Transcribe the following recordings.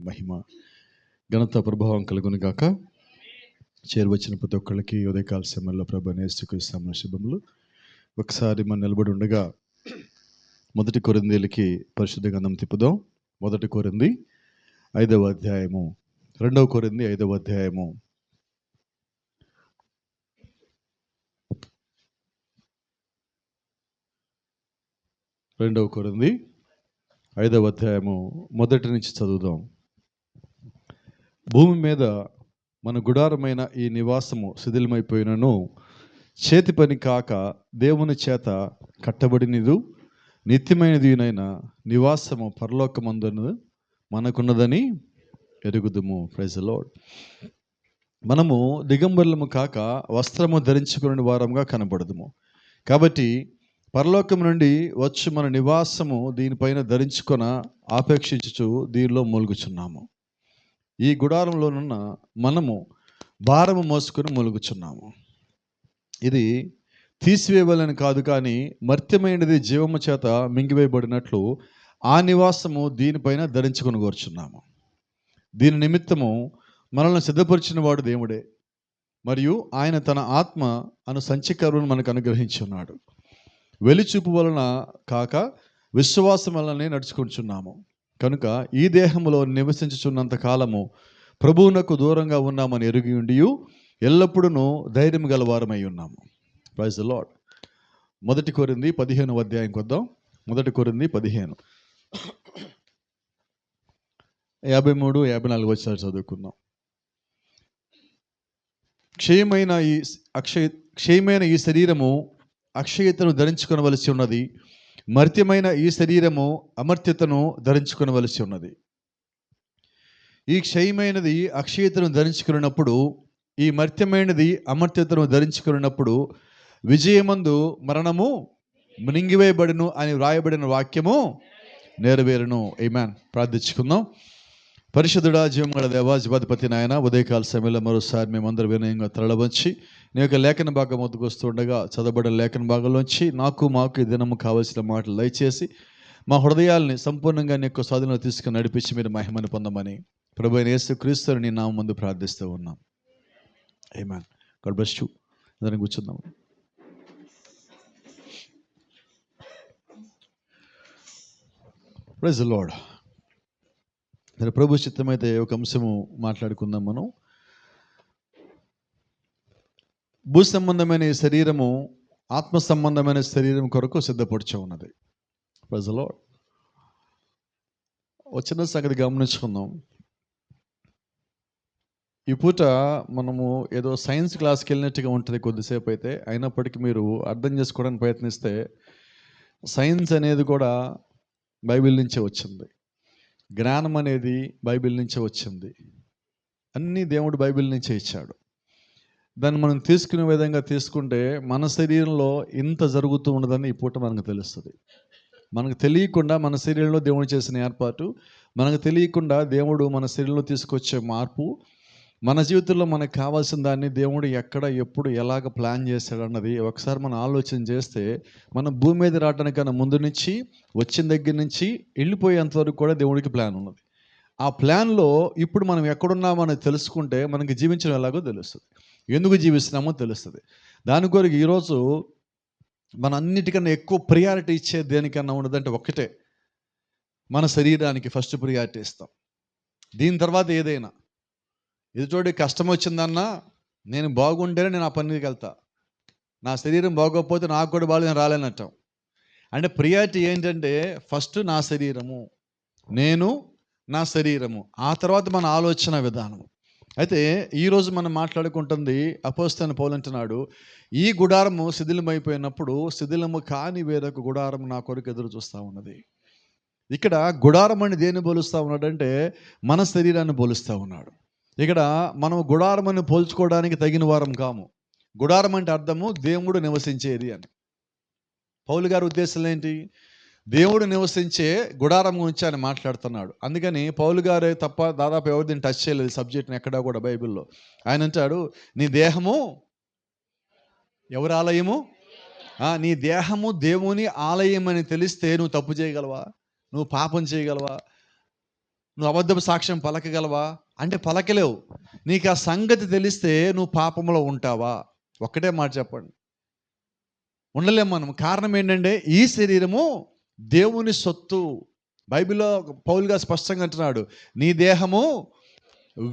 మహిమ ఘనత ప్రభావం కలుగును గాక. చేరువచ్చిన ప్రతి ఒక్కళ్ళకి ఉదయకాల సమయంలో ప్రభు యేసుక్రీస్తు శుభములు. ఒకసారి మనం నిలబడి ఉండగా 1 కొరింథీయులకి పరిశుద్ధ గ్రంథం తిప్పుదాం. 1 కొరింథీ 5వ అధ్యాయము, 2 కొరింథీ 5వ అధ్యాయము, 2 కొరింథీ 5వ అధ్యాయము మొదటి నుంచి చదువుదాం. భూమి మీద మన గుడారమైన ఈ నివాసము శిథిలమైపోయినను చేతి పని కాక దేవుని చేత కట్టబడినదు నిత్యమైనదినైన నివాసము పరలోకమందున మనకున్నదని ఎరుగుదుము. Praise the Lord. మనము దిగంబరులము కాక వస్త్రము ధరించుకుని వారంగా కనబడదుము. కాబట్టి పరలోకం నుండి వచ్చి మన నివాసము దీనిపైన ధరించుకొన ఆపేక్షించుచు దీనిలో మూలుగుచున్నాము. ఈ గుడారంలోనున్న మనము భారము మోసుకొని మూలుగుచున్నాము. ఇది తీసివేయవలని కాదు, కానీ మర్త్యమైనది జీవము చేత మింగివేయబడినట్లు ఆ నివాసము దీనిపైన ధరించుకొని కోరుచున్నాము. దీని నిమిత్తము మనల్ని సిద్ధపరిచిన వాడు దేవుడే, మరియు ఆయన తన ఆత్మ అను సంచికరువును మనకు అనుగ్రహించి ఉన్నాడు. వెలిచూపు వలన కాక విశ్వాసం వలనే నడుచుకుంటున్నాము. కనుక ఈ దేహములో నివసించుచున్నంత కాలము ప్రభువునకు దూరంగా ఉన్నామని ఎరిగి ఉండి ఎల్లప్పుడూ ధైర్యం గలవారమై ఉన్నాము. Praise the lord. 1 కొరింథీ 15వ అధ్యాయంకి వద్దాం. 1 కొరింథీ 15, 53, 54 వచనాలు చదువుకుందాం. క్షయమైన ఈ శరీరము అక్షయతను ధరించుకొనవలసి ఉన్నది, మర్త్యమైన ఈ శరీరము అమర్త్యతను ధరించుకొనవలసి ఉన్నది. ఈ క్షయమైనది అక్షయతను ధరించుకున్నప్పుడు, ఈ మర్త్యమైనది అమర్త్యతను ధరించుకున్నప్పుడు విజయమందు మరణము మింగివేయబడును అని వ్రాయబడిన వాక్యము నెరవేరును. ఆమేన్. ప్రార్థించుకుందాం. పరిశుద్ధుడా, జీవముగల దేవా, జీవాధిపతి నాయన, ఉదయకాల సమయంలో మరోసారి మేమందరూ వినయంగా తరలవంచి నీ యొక్క లేఖన భాగం వద్దకు వస్తుండగా చదవబడిన లేఖన భాగంలోంచి మాకు ఈ దినము కావలసిన మాటలు దయచేసి మా హృదయాల్ని సంపూర్ణంగా నీ యొక్క స్వాధీనంలో తీసుకుని నడిపించి మీరు మహిమను పొందమని ప్రభు అయిన యేసుక్రీస్తుని నీ నామం ముందు ప్రార్థిస్తూ ఉన్నాం. ఆమేన్. God bless you. అందరం కూర్చుందాం. Praise the lord. ప్రభు చిత్తమైతే ఒక అంశము మాట్లాడుకుందాం మనం. భూ సంబంధమైన ఈ శరీరము ఆత్మ సంబంధమైన శరీరం కొరకు సిద్ధపడుచు ఉన్నది. Praise the Lord. ఒక చిన్న సంగతి గమనించుకుందాం. ఈ పూట మనము ఏదో సైన్స్ క్లాస్కి వెళ్ళినట్టుగా ఉంటుంది కొద్దిసేపు అయితే, అయినప్పటికీ మీరు అర్థం చేసుకోవడానికి ప్రయత్నిస్తే సైన్స్ అనేది కూడా బైబిల్ నుంచే వచ్చింది. జ్ఞానం అనేది బైబిల్ నుంచే వచ్చింది. అన్నీ దేవుడు బైబిల్ నుంచే ఇచ్చాడు. దాన్ని మనం తీసుకునే విధంగా తీసుకుంటే మన శరీరంలో ఇంత జరుగుతూ ఉండదని ఈ పూట మనకు తెలుస్తుంది. మనకు తెలియకుండా మన శరీరంలో దేవుడు చేసిన ఏర్పాటు, మనకు తెలియకుండా దేవుడు మన శరీరంలో తీసుకొచ్చే మార్పు, మన జీవితంలో మనకు కావాల్సిన దాన్ని దేవుడు ఎక్కడ ఎప్పుడు ఎలాగ ప్లాన్ చేశాడు అన్నది ఒకసారి మనం ఆలోచన చేస్తే, మనం భూమి మీద రావడానికన్నా ముందు నుంచి వచ్చిన దగ్గర నుంచి వెళ్ళిపోయేంత వరకు కూడా దేవుడికి ప్లాన్ ఉన్నది. ఆ ప్లాన్లో ఇప్పుడు మనం ఎక్కడున్నామని తెలుసుకుంటే మనకి జీవించడం ఎలాగో తెలుస్తుంది, ఎందుకు జీవిస్తున్నామో తెలుస్తుంది. దాని కొరకు ఈరోజు మన అన్నిటికన్నా ఎక్కువ ప్రియారిటీ ఇచ్చేది దేనికన్నా ఉన్నదంటే ఒక్కటే, మన శరీరానికి ఫస్ట్ ప్రియారిటీ ఇస్తాం. దీని తర్వాత ఏదైనా. ఎదుటోడి కష్టం వచ్చిందన్నా నేను బాగుంటేనే నేను ఆ పనికి వెళ్తా, నా శరీరం బాగోకపోతే నాకు కూడా బాగా నేను రాలేనట్టాం. అంటే ప్రియారిటీ ఏంటంటే ఫస్ట్ నా శరీరము, నేను, నా శరీరము, ఆ తర్వాత మన ఆలోచన విధానం. అయితే ఈరోజు మనం మాట్లాడుకుంటుంది అపోస్తలుడైన పౌలు అంటున్నాడు, ఈ గుడారము శిథిలమైపోయినప్పుడు శిథిలము కాని వేరొక గుడారం నా కొరకు ఎదురు చూస్తూ ఉన్నది. ఇక్కడ గుడారం అని దేన్ని పోలుస్తూ ఉన్నాడంటే మన శరీరాన్ని పోలుస్తూ ఉన్నాడు. ఇక్కడ మనం గుడారమని పోల్చుకోవడానికి తగిన వారం కాము. గుడారం అంటే అర్థము దేవుడు నివసించేది అని. పౌలు గారి ఉద్దేశం ఏంటి? దేవుడు నివసించే గుడారం గురించి ఆయన మాట్లాడుతున్నాడు. అందుకని పౌలు గారే తప్ప దాదాపు ఎవరు దీన్ని టచ్ చేయలేదు సబ్జెక్ట్ని ఎక్కడా కూడా బైబిల్లో. ఆయన అంటాడు, నీ దేహము ఎవరి ఆలయము? నీ దేహము దేవుని ఆలయం అని తెలిస్తే నువ్వు తప్పు చేయగలవా? నువ్వు పాపం చేయగలవా? నువ్వు అబద్ధపు సాక్ష్యం పలకగలవా అంటే పలకలేవు. నీకు ఆ సంగతి తెలిస్తే నువ్వు పాపంలో ఉంటావా? ఒక్కటే మాట చెప్పండి, ఉండలేము మనం. కారణం ఏంటంటే ఈ శరీరము దేవుని సొత్తు. బైబిల్లో పౌలు గారు స్పష్టంగా అంటున్నాడు, నీ దేహము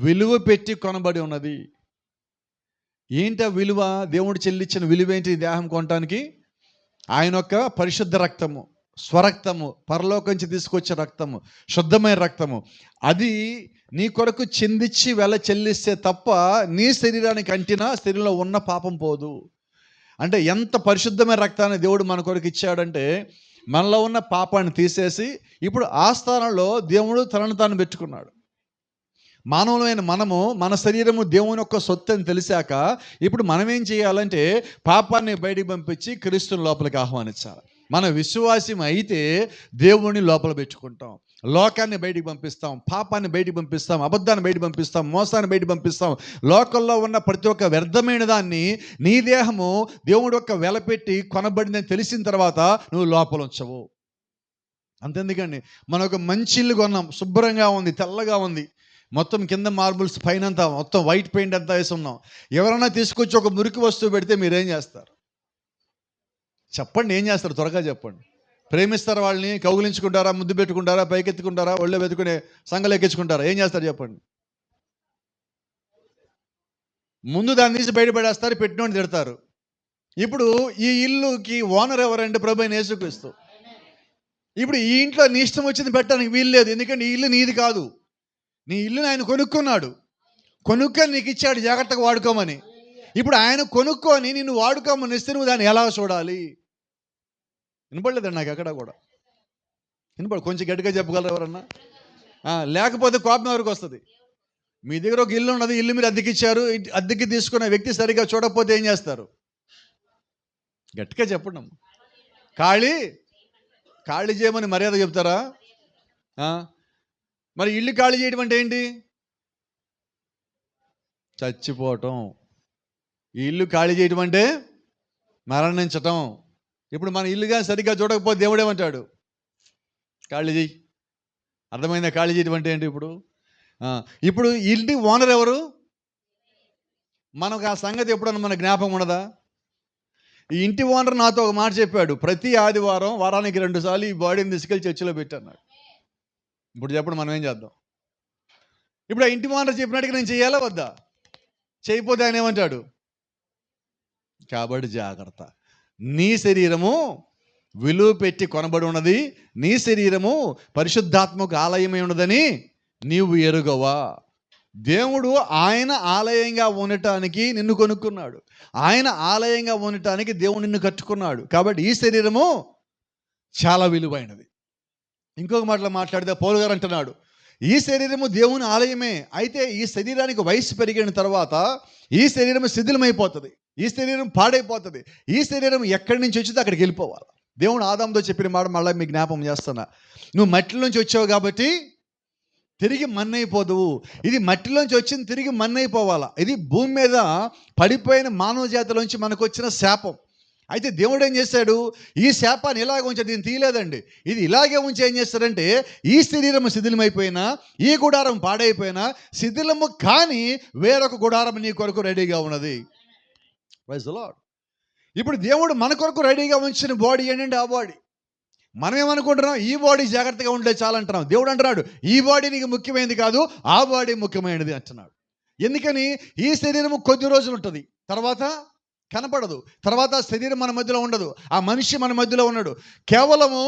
విలువ పెట్టి కొనబడి ఉన్నది. ఏంటి ఆ విలువ? దేవుడు చెల్లించిన విలువ ఏంటి? ఈ దేహం కొనటానికి ఆయన యొక్క పరిశుద్ధ రక్తము, స్వరక్తము, పరలోకించి తీసుకొచ్చే రక్తము, శుద్ధమైన రక్తము. అది నీ కొరకు చిందించి వెల చెల్లిస్తే తప్ప నీ శరీరానికి అంటినా శరీరంలో ఉన్న పాపం పోదు. అంటే ఎంత పరిశుద్ధమైన రక్తాన్ని దేవుడు మన కొరకు ఇచ్చాడంటే, మనలో ఉన్న పాపాన్ని తీసేసి ఇప్పుడు ఆ స్థానంలో దేవుడు తనను తాను పెట్టుకున్నాడు. మానవులైన మనము మన శరీరము దేవుని యొక్క సొత్తు అని తెలిసాక ఇప్పుడు మనం ఏం చేయాలంటే పాపాన్ని బయటికి పంపించి క్రీస్తుని లోపలికి ఆహ్వానించాలి. మన విశ్వాసం అయితే దేవుణ్ణి లోపల పెట్టుకుంటాం, లోకాన్ని బయటికి పంపిస్తాం, పాపాన్ని బయటికి పంపిస్తాం, అబద్ధాన్ని బయటికి పంపిస్తాం, మోసాన్ని బయటికి పంపిస్తాం. లోకంలో ఉన్న ప్రతి ఒక్క వ్యర్థమైన దాన్ని నీ దేహము దేవుడు యొక్క వెలపెట్టి కొనబడిందని తెలిసిన తర్వాత నువ్వు లోపల ఉంచవు. అంతెందుకండి, మనం ఒక మంచి ఇల్లు కొన్నాం, శుభ్రంగా ఉంది, తెల్లగా ఉంది, మొత్తం కింద మార్బుల్స్ పైన అంతా మొత్తం వైట్ పెయింట్ అంతా వేసి ఉన్నాం. ఎవరైనా తీసుకొచ్చి ఒక మురికి వస్తువు పెడితే మీరేం చేస్తారు? చెప్పండి, ఏం చేస్తారు? త్వరగా చెప్పండి. ప్రేమిస్తారు వాళ్ళని, కౌగిలించుకుంటారా, ముద్దు పెట్టుకుంటారా, పైకెత్తుకుంటారా, ఒళ్ళో వెతుకునే సంగలు ఎక్కించుకుంటారా? ఏం చేస్తారు చెప్పండి? ముందు దాన్ని తీసి బయటపడేస్తారు, పెట్టినోడిని తిడతారు. ఇప్పుడు ఈ ఇల్లుకి ఓనర్ ఎవరంటే ప్రభు అయిన యేసుక్రీస్తు. ఇప్పుడు ఈ ఇంట్లో నీ ఇష్టం వచ్చింది పెట్టడానికి వీలు లేదు, ఎందుకంటే ఈ ఇల్లు నీది కాదు. నీ ఇల్లుని ఆయన కొనుక్కున్నాడు, కొనుక్కొని నీకు ఇచ్చాడు జాగ్రత్తగా వాడుకోమని. ఇప్పుడు ఆయన కొనుక్కొని నిన్ను వాడుకోమని ఇస్తే నువ్వు దాన్ని ఎలా చూడాలి? వినపడలేదండి నాకు ఎక్కడ కూడా. కొంచెం గట్టిగా చెప్పగలరు ఎవరన్నా? లేకపోతే కోపం ఎవరికి వస్తుంది? మీ దగ్గర ఒక ఇల్లు ఉన్నది, ఇల్లు మీరు అద్దెకిచ్చారు, అద్దెకి తీసుకున్న వ్యక్తి సరిగా చూడకపోతే ఏం చేస్తారు? గట్టిగా చెప్పండి. ఖాళీ చేయమని మర్యాద చెప్తారా? మరి ఇల్లు ఖాళీ చేయడం అంటే ఏంటి? చచ్చిపోవటం. ఈ ఇల్లు ఖాళీ చేయడం అంటే మరణించటం. ఇప్పుడు మన ఇల్లుగా సరిగ్గా చూడకపోతే దేవుడేమంటాడు? ఖాళీ చేయి. అర్థమైందా? ఖాళీ చేయడం అంటే ఏంటి? ఇప్పుడు ఇంటి ఓనర్ ఎవరు? మనకు ఆ సంగతి ఎప్పుడన్నా మన జ్ఞాపకం ఉండదా? ఈ ఇంటి ఓనర్ నాతో ఒక మాట చెప్పాడు, ప్రతి ఆదివారం వారానికి 2 సార్లు ఈ బాడీని తీసుకెళ్ళి చర్చిలో పెట్టన్నాడు. ఇప్పుడు చెప్పండి, మనం ఏం చేద్దాం? ఇప్పుడు ఆ ఇంటి ఓనర్ చెప్పినట్టుగా నేను చేయాలా వద్దా? చేయకపోతే ఆయన ఏమంటాడు? కాబట్టి జాగ్రత్త. నీ శరీరము విలువ పెట్టి కొనబడి ఉన్నది, నీ శరీరము పరిశుద్ధాత్మకు ఆలయమై ఉన్నదని నీవు ఎరుగవా? దేవుడు ఆయన ఆలయంగా ఉండటానికి నిన్ను కొనుక్కున్నాడు, ఆయన ఆలయంగా ఉండటానికి దేవుడు నిన్ను కట్టుకున్నాడు. కాబట్టి ఈ శరీరము చాలా విలువైనది. ఇంకొక మాటలో మాట్లాడితే పౌలు గారు అంటున్నాడు, ఈ శరీరము దేవుని ఆలయమే. అయితే ఈ శరీరానికి వయసు పెరిగిన తర్వాత ఈ శరీరం శిథిలమైపోతుంది, ఈ శరీరం పాడైపోతుంది. ఈ శరీరం ఎక్కడి నుంచి వచ్చిందో అక్కడికి వెళ్ళిపోవాలి. దేవుడు ఆదాముతో చెప్పిన మాట మళ్ళీ మీకు జ్ఞాపకం చేస్తున్నా, నువ్వు మట్టిలోంచి వచ్చావు కాబట్టి తిరిగి మన్నైపోదువు. ఇది మట్టిలోంచి వచ్చింది, తిరిగి మన్నైపోవాలా. ఇది భూమి మీద పడిపోయిన మానవ జాతిలోంచి మనకు వచ్చిన శాపం. అయితే దేవుడు ఏం చేశాడు? ఈ శాపాన్ని ఇలాగే ఉంచాడు, దీన్ని తీయలేదండి. ఇది ఇలాగే ఉంచి ఏం చేస్తాడంటే, ఈ శరీరము శిథిలమైపోయినా, ఈ గుడారం పాడైపోయినా, శిథిలము కానీ వేరొక గుడారం నీ కొరకు రెడీగా ఉన్నది. Praise the Lord. ఇప్పుడు దేవుడు మన కొరకు రెడీగా ఉంచిన బాడీ ఏంటంటే ఆ బాడీ. మనం ఏమనుకుంటున్నాం? ఈ బాడీ జాగ్రత్తగా ఉంటే చాలంటున్నాం. దేవుడు అంటున్నాడు, ఈ బాడీ నీకు ముఖ్యమైనది కాదు, ఆ బాడీ ముఖ్యమైనది అంటున్నాడు. ఎందుకని? ఈ శరీరము కొద్ది రోజులు ఉంటుంది, తర్వాత కనపడదు, తర్వాత శరీరం మన మధ్యలో ఉండదు, ఆ మనిషి మన మధ్యలో ఉన్నాడు. కేవలము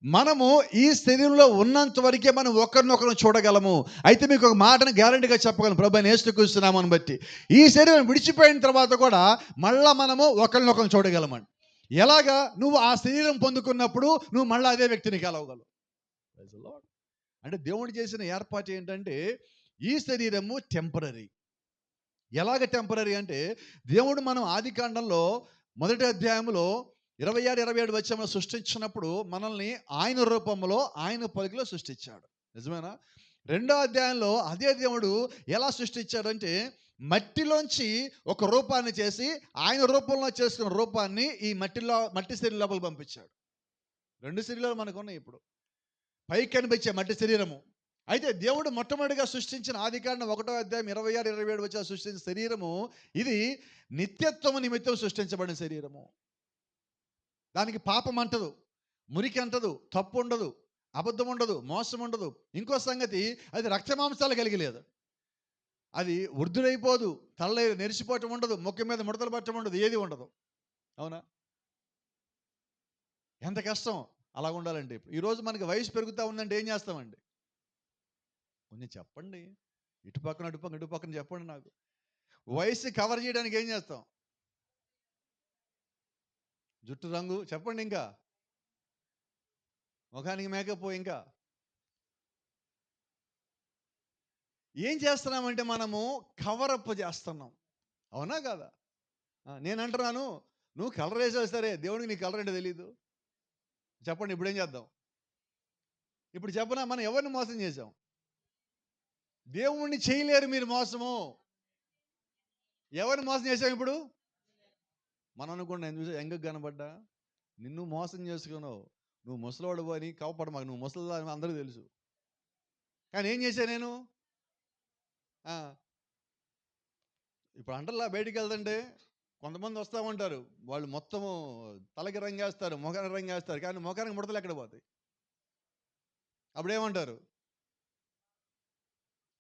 మనము ఈ శరీరంలో ఉన్నంత వరకే మనం ఒకరినొకరు చూడగలము. అయితే మీకు ఒక మాటను గ్యారంటీగా చెప్పగలను, ప్రభువైన యేసుక్రీస్తు నామమును బట్టి, ఈ శరీరం విడిచిపోయిన తర్వాత కూడా మళ్ళా మనము ఒకరినొకరు చూడగలమండి. ఎలాగా? నువ్వు ఆ శరీరం పొందుకున్నప్పుడు నువ్వు మళ్ళీ అదే వ్యక్తిని కలవగలవు. అంటే దేవుడు చేసిన ఏర్పాటు ఏంటంటే, ఈ శరీరము టెంపరరీ. ఎలాగ టెంపరరీ అంటే, దేవుడు మనం ఆదికాండంలో 1వ అధ్యాయంలో 26-27 వచనంలో సృష్టించినప్పుడు మనల్ని ఆయన రూపంలో, ఆయన పోలికలో సృష్టించాడు. నిజమేనా? 2వ అధ్యాయంలో అదే దేవుడు ఎలా సృష్టించాడంటే, మట్టిలోంచి ఒక రూపాన్ని చేసి, ఆయన రూపంలో చేసిన రూపాన్ని ఈ మట్టి శరీరం లోపల పంపించాడు. 2 శరీరాలు మనకు ఉన్నాయి. ఇప్పుడు పైకి కనిపించే మట్టి శరీరము, అయితే దేవుడు మొట్టమొదటిగా సృష్టించిన ఆదికాండం 1వ అధ్యాయం 26, 27 వచ్చి సృష్టించిన శరీరము ఇది నిత్యత్వము నిమిత్తం సృష్టించబడిన శరీరము. దానికి పాపం అంటదు, మురికి అంటదు, తప్పు ఉండదు, అబద్ధం ఉండదు, మోసం ఉండదు. ఇంకో సంగతి, అది రక్తమాంసాలు కలిగి లేదు. అది వృద్ధులైపోదు, తల్ల నెరిసిపోవటం ఉండదు, ముఖం మీద ముడతలు పట్టడం ఉండదు, ఏది ఉండదు. అవునా? ఎంత కష్టం అలా ఉండాలంటే. ఈరోజు మనకి వయసు పెరుగుతూ ఉందంటే ఏం చేస్తామండి? కొంచెం చెప్పండి. ఇటుపక్కన అటుపక్కన ఇటుపక్కన చెప్పండి నాకు. వయసు కవర్ చేయడానికి ఏం చేస్తాం? జుట్టు రంగు చెప్పండి, ఇంకా ముఖానికి మేకప్, ఇంకా ఏం చేస్తున్నామంటే మనము కవరప్ చేస్తున్నాం. అవునా కాదా? నేను అంటున్నాను, నువ్వు కలర్ వేసావు సరే, దేవుడికి నీ కలర్ అంటే తెలీదు. చెప్పండి, ఇప్పుడు ఏం చేద్దాం? ఇప్పుడు చెప్పనా, మనం ఎవరిని మోసం చేసాం? దేవుణ్ణి చేయలేరు మీరు మోసము. ఎవరిని మోసం చేసాం ఇప్పుడు? మనం అనుకోండి, నేను చూసా ఎంగ కనబడ్డా, నిన్ను మోసం చేసుకున్నావు, నువ్వు ముసలోడు అని కావపడ, మాకు నువ్వు ముసలిదా అని అందరికీ తెలుసు. కానీ ఏం చేశా నేను? ఇప్పుడు అంటల్లా బయటికి వెళ్తుంటే కొంతమంది వస్తామంటారు, వాళ్ళు మొత్తము తలకి రంగేస్తారు, మొఖానికి రంగేస్తారు, కానీ మొఖానికి ముడతలు ఎక్కడ పోతాయి? అప్పుడేమంటారు?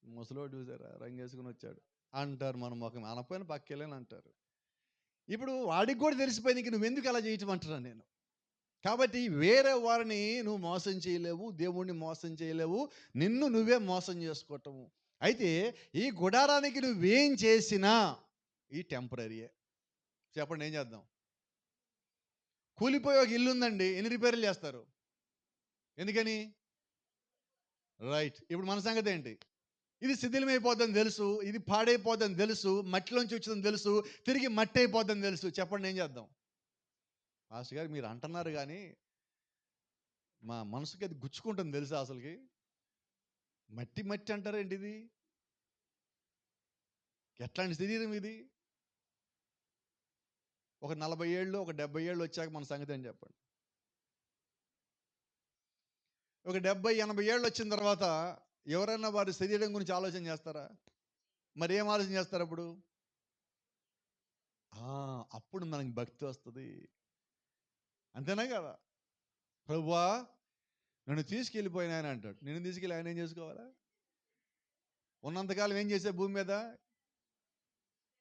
ముసలోడు చూసారా రంగేసుకుని వచ్చాడు అంటారు. మన ముఖం అనపోయిన పక్కెళ్ళని అంటారు. ఇప్పుడు వాడికి కూడా తెలిసిపోయింది, ఇంక నువ్వెందుకు అలా చేయటం అంటున్నాను నేను. కాబట్టి వేరే వారిని నువ్వు మోసం చేయలేవు, దేవుణ్ణి మోసం చేయలేవు, నిన్ను నువ్వే మోసం చేసుకోవటము. అయితే ఈ గుడారానికి నువ్వేం చేసినా ఈ టెంపరీయే. చెప్పండి, ఏం చేద్దాం? కూలిపోయి ఒక ఇల్లు ఉందండి, ఎన్ని రిపేర్లు చేస్తారు? ఎందుకని? రైట్. ఇప్పుడు మన సంగతి ఏంటి? ఇది శిథిలమైపోద్దని తెలుసు, ఇది పాడైపోద్దని తెలుసు, మట్టిలోంచి వచ్చిందని తెలుసు, తిరిగి మట్టి అయిపోద్దని తెలుసు. చెప్పండి, ఏం చేద్దాం? పాస్టర్ గారు మీరు అంటున్నారు కానీ మా మనసుకి అది గుచ్చుకుంటుంది తెలుసా? అసలుకి మట్టి మట్టి అంటారేంటి? ఇది ఎట్లాంటి శరీరం ఇది? ఒక 40 ఏళ్ళు, ఒక 70 ఏళ్ళు వచ్చాక మన సంగతి అని చెప్పండి. ఒక 70, 80 ఏళ్ళు వచ్చిన తర్వాత ఎవరైనా వారి శరీరం గురించి ఆలోచన చేస్తారా? మరి ఏం ఆలోచన చేస్తారు అప్పుడు? అప్పుడు మనకి భక్తి వస్తుంది. అంతేనా కదా? ప్రభువా నన్ను తీసుకెళ్ళిపోయిన ఆయన అంటాడు. నిన్ను తీసుకెళ్ళి ఆయన ఏం చేసుకోవాలా? ఉన్నంతకాలం ఏం చేసే భూమి మీద?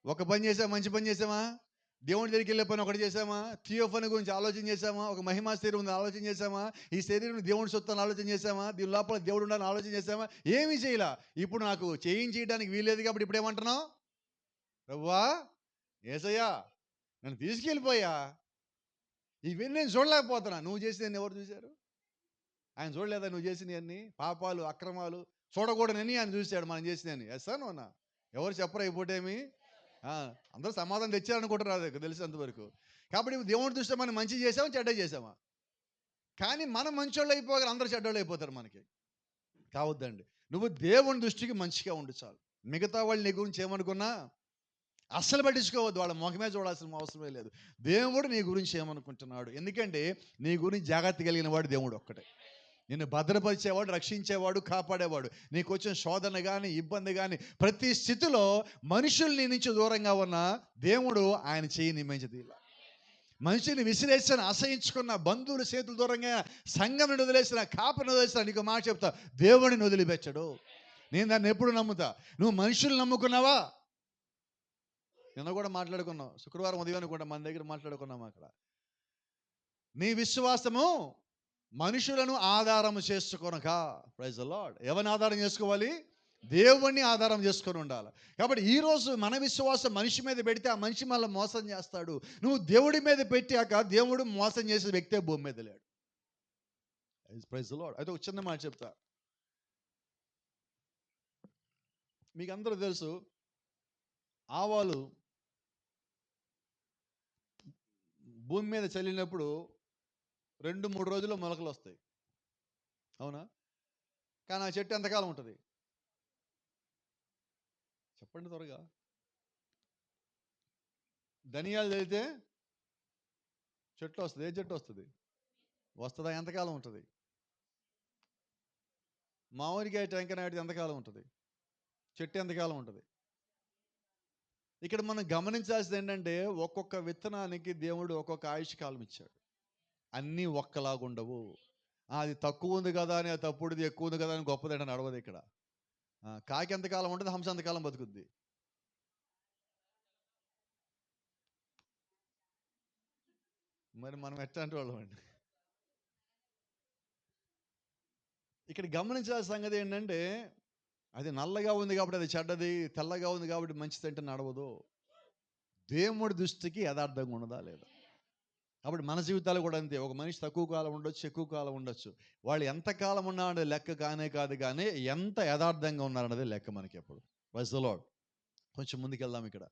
ఒక పని చేసామా? మంచి పని చేసామా? దేవుని దగ్గరికి వెళ్ళే పని ఒకటి చేసామా? థియోఫనీ గురించి ఆలోచన చేసామా? ఒక మహిమా శరీరం ఉంది ఆలోచన చేసామా? ఈ శరీరం దేవుని సొత్తు అని ఆలోచన చేసామా? దీని లోపల దేవుడు ఉండాలని ఆలోచన చేసామా? ఏమీ చేయలా. ఇప్పుడు నాకు చేయడానికి వీల్లేదు కాబట్టి ఇప్పుడు ఏమంటున్నావు? ప్రభువా యేసయ్యా నన్ను తీసుకెళ్ళిపోయా, ఇవన్నీ నేను చూడలేకపోతున్నా. నువ్వు చేసినవన్నీ ఎవరు చూశారు? ఆయన చూడలేదా నువ్వు చేసినవన్నీ? పాపాలు, అక్రమాలు చూడకూడనని ఆయన చూశాడు మనం చేసినవన్నీ. ఎస్సాను అన్నా, ఎవరు చెప్పరా ఇప్పుడేమి? అందరూ సమాధానం తెచ్చారనుకుంటారు నాకు తెలిసినంతవరకు. కాబట్టి దేవుని దృష్టిలో మనం మంచి చేసామా, చెడ్డ చేసామా? కానీ మనం మంచోళ్ళు అయిపోగానే అందరూ చెడ్డోళ్ళు అయిపోతారు మనకి. కావద్దండి. నువ్వు దేవుని దృష్టికి మంచిగా ఉండు చాలు. మిగతా వాళ్ళు నీ గురించి ఏమనుకున్నా అస్సలు పట్టించుకోవద్దు. వాళ్ళ ముఖమే చూడాల్సిన అవసరమే లేదు. దేవుడు నీ గురించి ఏమనుకుంటున్నాడు? ఎందుకంటే నీ గురించి జాగ్రత్త కలిగిన వాడు దేవుడు ఒక్కటే. నిన్ను భద్రపరిచేవాడు, రక్షించేవాడు, కాపాడేవాడు. నీకు వచ్చిన శోధన కానీ, ఇబ్బంది కానీ, ప్రతి స్థితిలో మనుషులు నీ నుంచి దూరంగా ఉన్న దేవుడు ఆయన చెయ్యి నీ మీద తీయలా. మనిషిని విసిరేసిన, అసహించుకున్న, బంధువులు చేతులు దూరంగా సంఘం వదిలేసిన, కాపరిని వదిలేసిన, నీకు మాట చెప్తా, దేవుడిని వదిలిపెట్టడు. నేను దాన్ని ఎప్పుడు నమ్ముతా. నువ్వు మనుషులు నమ్ముకున్నావా? నిన్న కూడా మాట్లాడుకున్నాం, శుక్రవారం ఉదయం అనుకుంటా మన దగ్గర మాట్లాడుకున్నాం. అక్కడ నీ విశ్వాసము మనుషులను ఆధారం చేసుకొనక. Praise the lord. ఎవరిని ఆధారం చేసుకోవాలి? దేవుణ్ణి ఆధారం చేసుకొని ఉండాలి. కాబట్టి ఈరోజు మన విశ్వాసం మనిషి మీద పెడితే ఆ మనిషి మళ్ళీ మోసం చేస్తాడు. నువ్వు దేవుడి మీద పెట్టాక దేవుడు మోసం చేసే వ్యక్తే భూమి మీద లేడు. Praise the Lord. అయితే ఒక చిన్న మాట చెప్తా. మీకు అందరూ తెలుసు, ఆవాలు భూమి మీద చల్లినప్పుడు 2-3 రోజుల్లో మొలకలు వస్తాయి. అవునా? కానీ ఆ చెట్టు ఎంతకాలం ఉంటుంది? చెప్పండి త్వరగా. ధనియాలు చల్లితే చెట్టు వస్తుంది. ఏ చెట్టు వస్తుంది? వస్తుందా? ఎంతకాలం ఉంటుంది? మామిడికాయ టెంక నాటిది ఎంతకాలం ఉంటుంది? చెట్టు ఎంతకాలం ఉంటుంది? ఇక్కడ మనం గమనించాల్సింది ఏంటంటే, ఒక్కొక్క విత్తనానికి దేవుడు ఒక్కొక్క ఆయుష్ కాలం ఇచ్చాడు. అన్నీ ఒక్కలాగుండవు. అది తక్కువ ఉంది కదా అని, అది తప్పుడుది ఎక్కువ ఉంది కదా అని గొప్పదేంట నడవదు ఇక్కడ. కాకి ఎంతకాలం ఉంటుంది, హంస ఎంతకాలం బతుకుద్ది. మరి మనం ఎట్లాంటి వాళ్ళం అండి? ఇక్కడ గమనించాల్సిన సంగతి ఏంటంటే, అది నల్లగా ఉంది కాబట్టి అది చెడ్డది, తెల్లగా ఉంది కాబట్టి మంచిది అంటే నడవదు. దేవుడి దృష్టికి యథార్థంగా ఉన్నదా లేదా? కాబట్టి మన జీవితాలు కూడా అంతే. ఒక మనిషి తక్కువ కాలం ఉండొచ్చు, ఎక్కువ కాలం ఉండొచ్చు. వాళ్ళు ఎంతకాలం ఉన్నారనేది లెక్క కానే కాదు, కానీ ఎంత యథార్థంగా ఉన్నారన్నది లెక్క మనకి ఎప్పుడు. Praise the Lord. కొంచెం ముందుకెళ్దాం. ఇక్కడ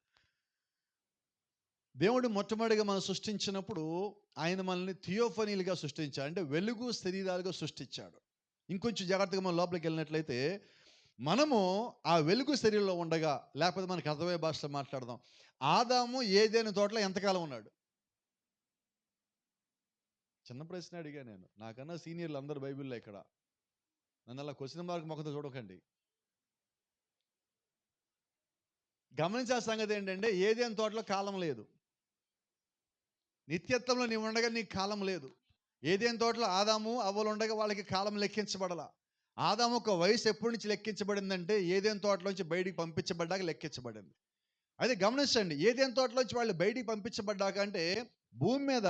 దేవుడు మొట్టమొదటిగా మనం సృష్టించినప్పుడు ఆయన మనల్ని థియోఫనీలుగా సృష్టించాడు, అంటే వెలుగు శరీరాలుగా సృష్టించాడు. ఇంకొంచెం జాగ్రత్తగా మనం లోపలికి వెళ్ళినట్లయితే, మనము ఆ వెలుగు శరీరంలో ఉండగా, లేకపోతే మనకు అర్థమయ్యే భాషలో మాట్లాడదాం, ఆదాము ఏదైనా తోటలో ఎంతకాలం ఉన్నాడు? చిన్న ప్రశ్న అడిగా నేను. నాకన్నా సీనియర్లు అందరు బైబిల్లో ఇక్కడ. నన్ను అలా క్వశ్చన్ మార్క్ మొక్కతో చూడకండి. గమనించాల్సిన సంగతి ఏంటంటే, ఏదైనా తోటలో కాలం లేదు. నిత్యత్వంలో నీవు ఉండగా నీకు కాలం లేదు. ఏదైనా తోటలో ఆదాము అవ్వలు ఉండగా వాళ్ళకి కాలం లెక్కించబడాల. ఆదాము ఒక వయసు ఎప్పటి నుంచి లెక్కించబడిందంటే, ఏదైనా తోటలోంచి బయటికి పంపించబడ్డాక లెక్కించబడింది. అయితే గమనించండి, ఏదైనా తోటలోంచి వాళ్ళు బయటికి పంపించబడ్డాక అంటే, భూమి మీద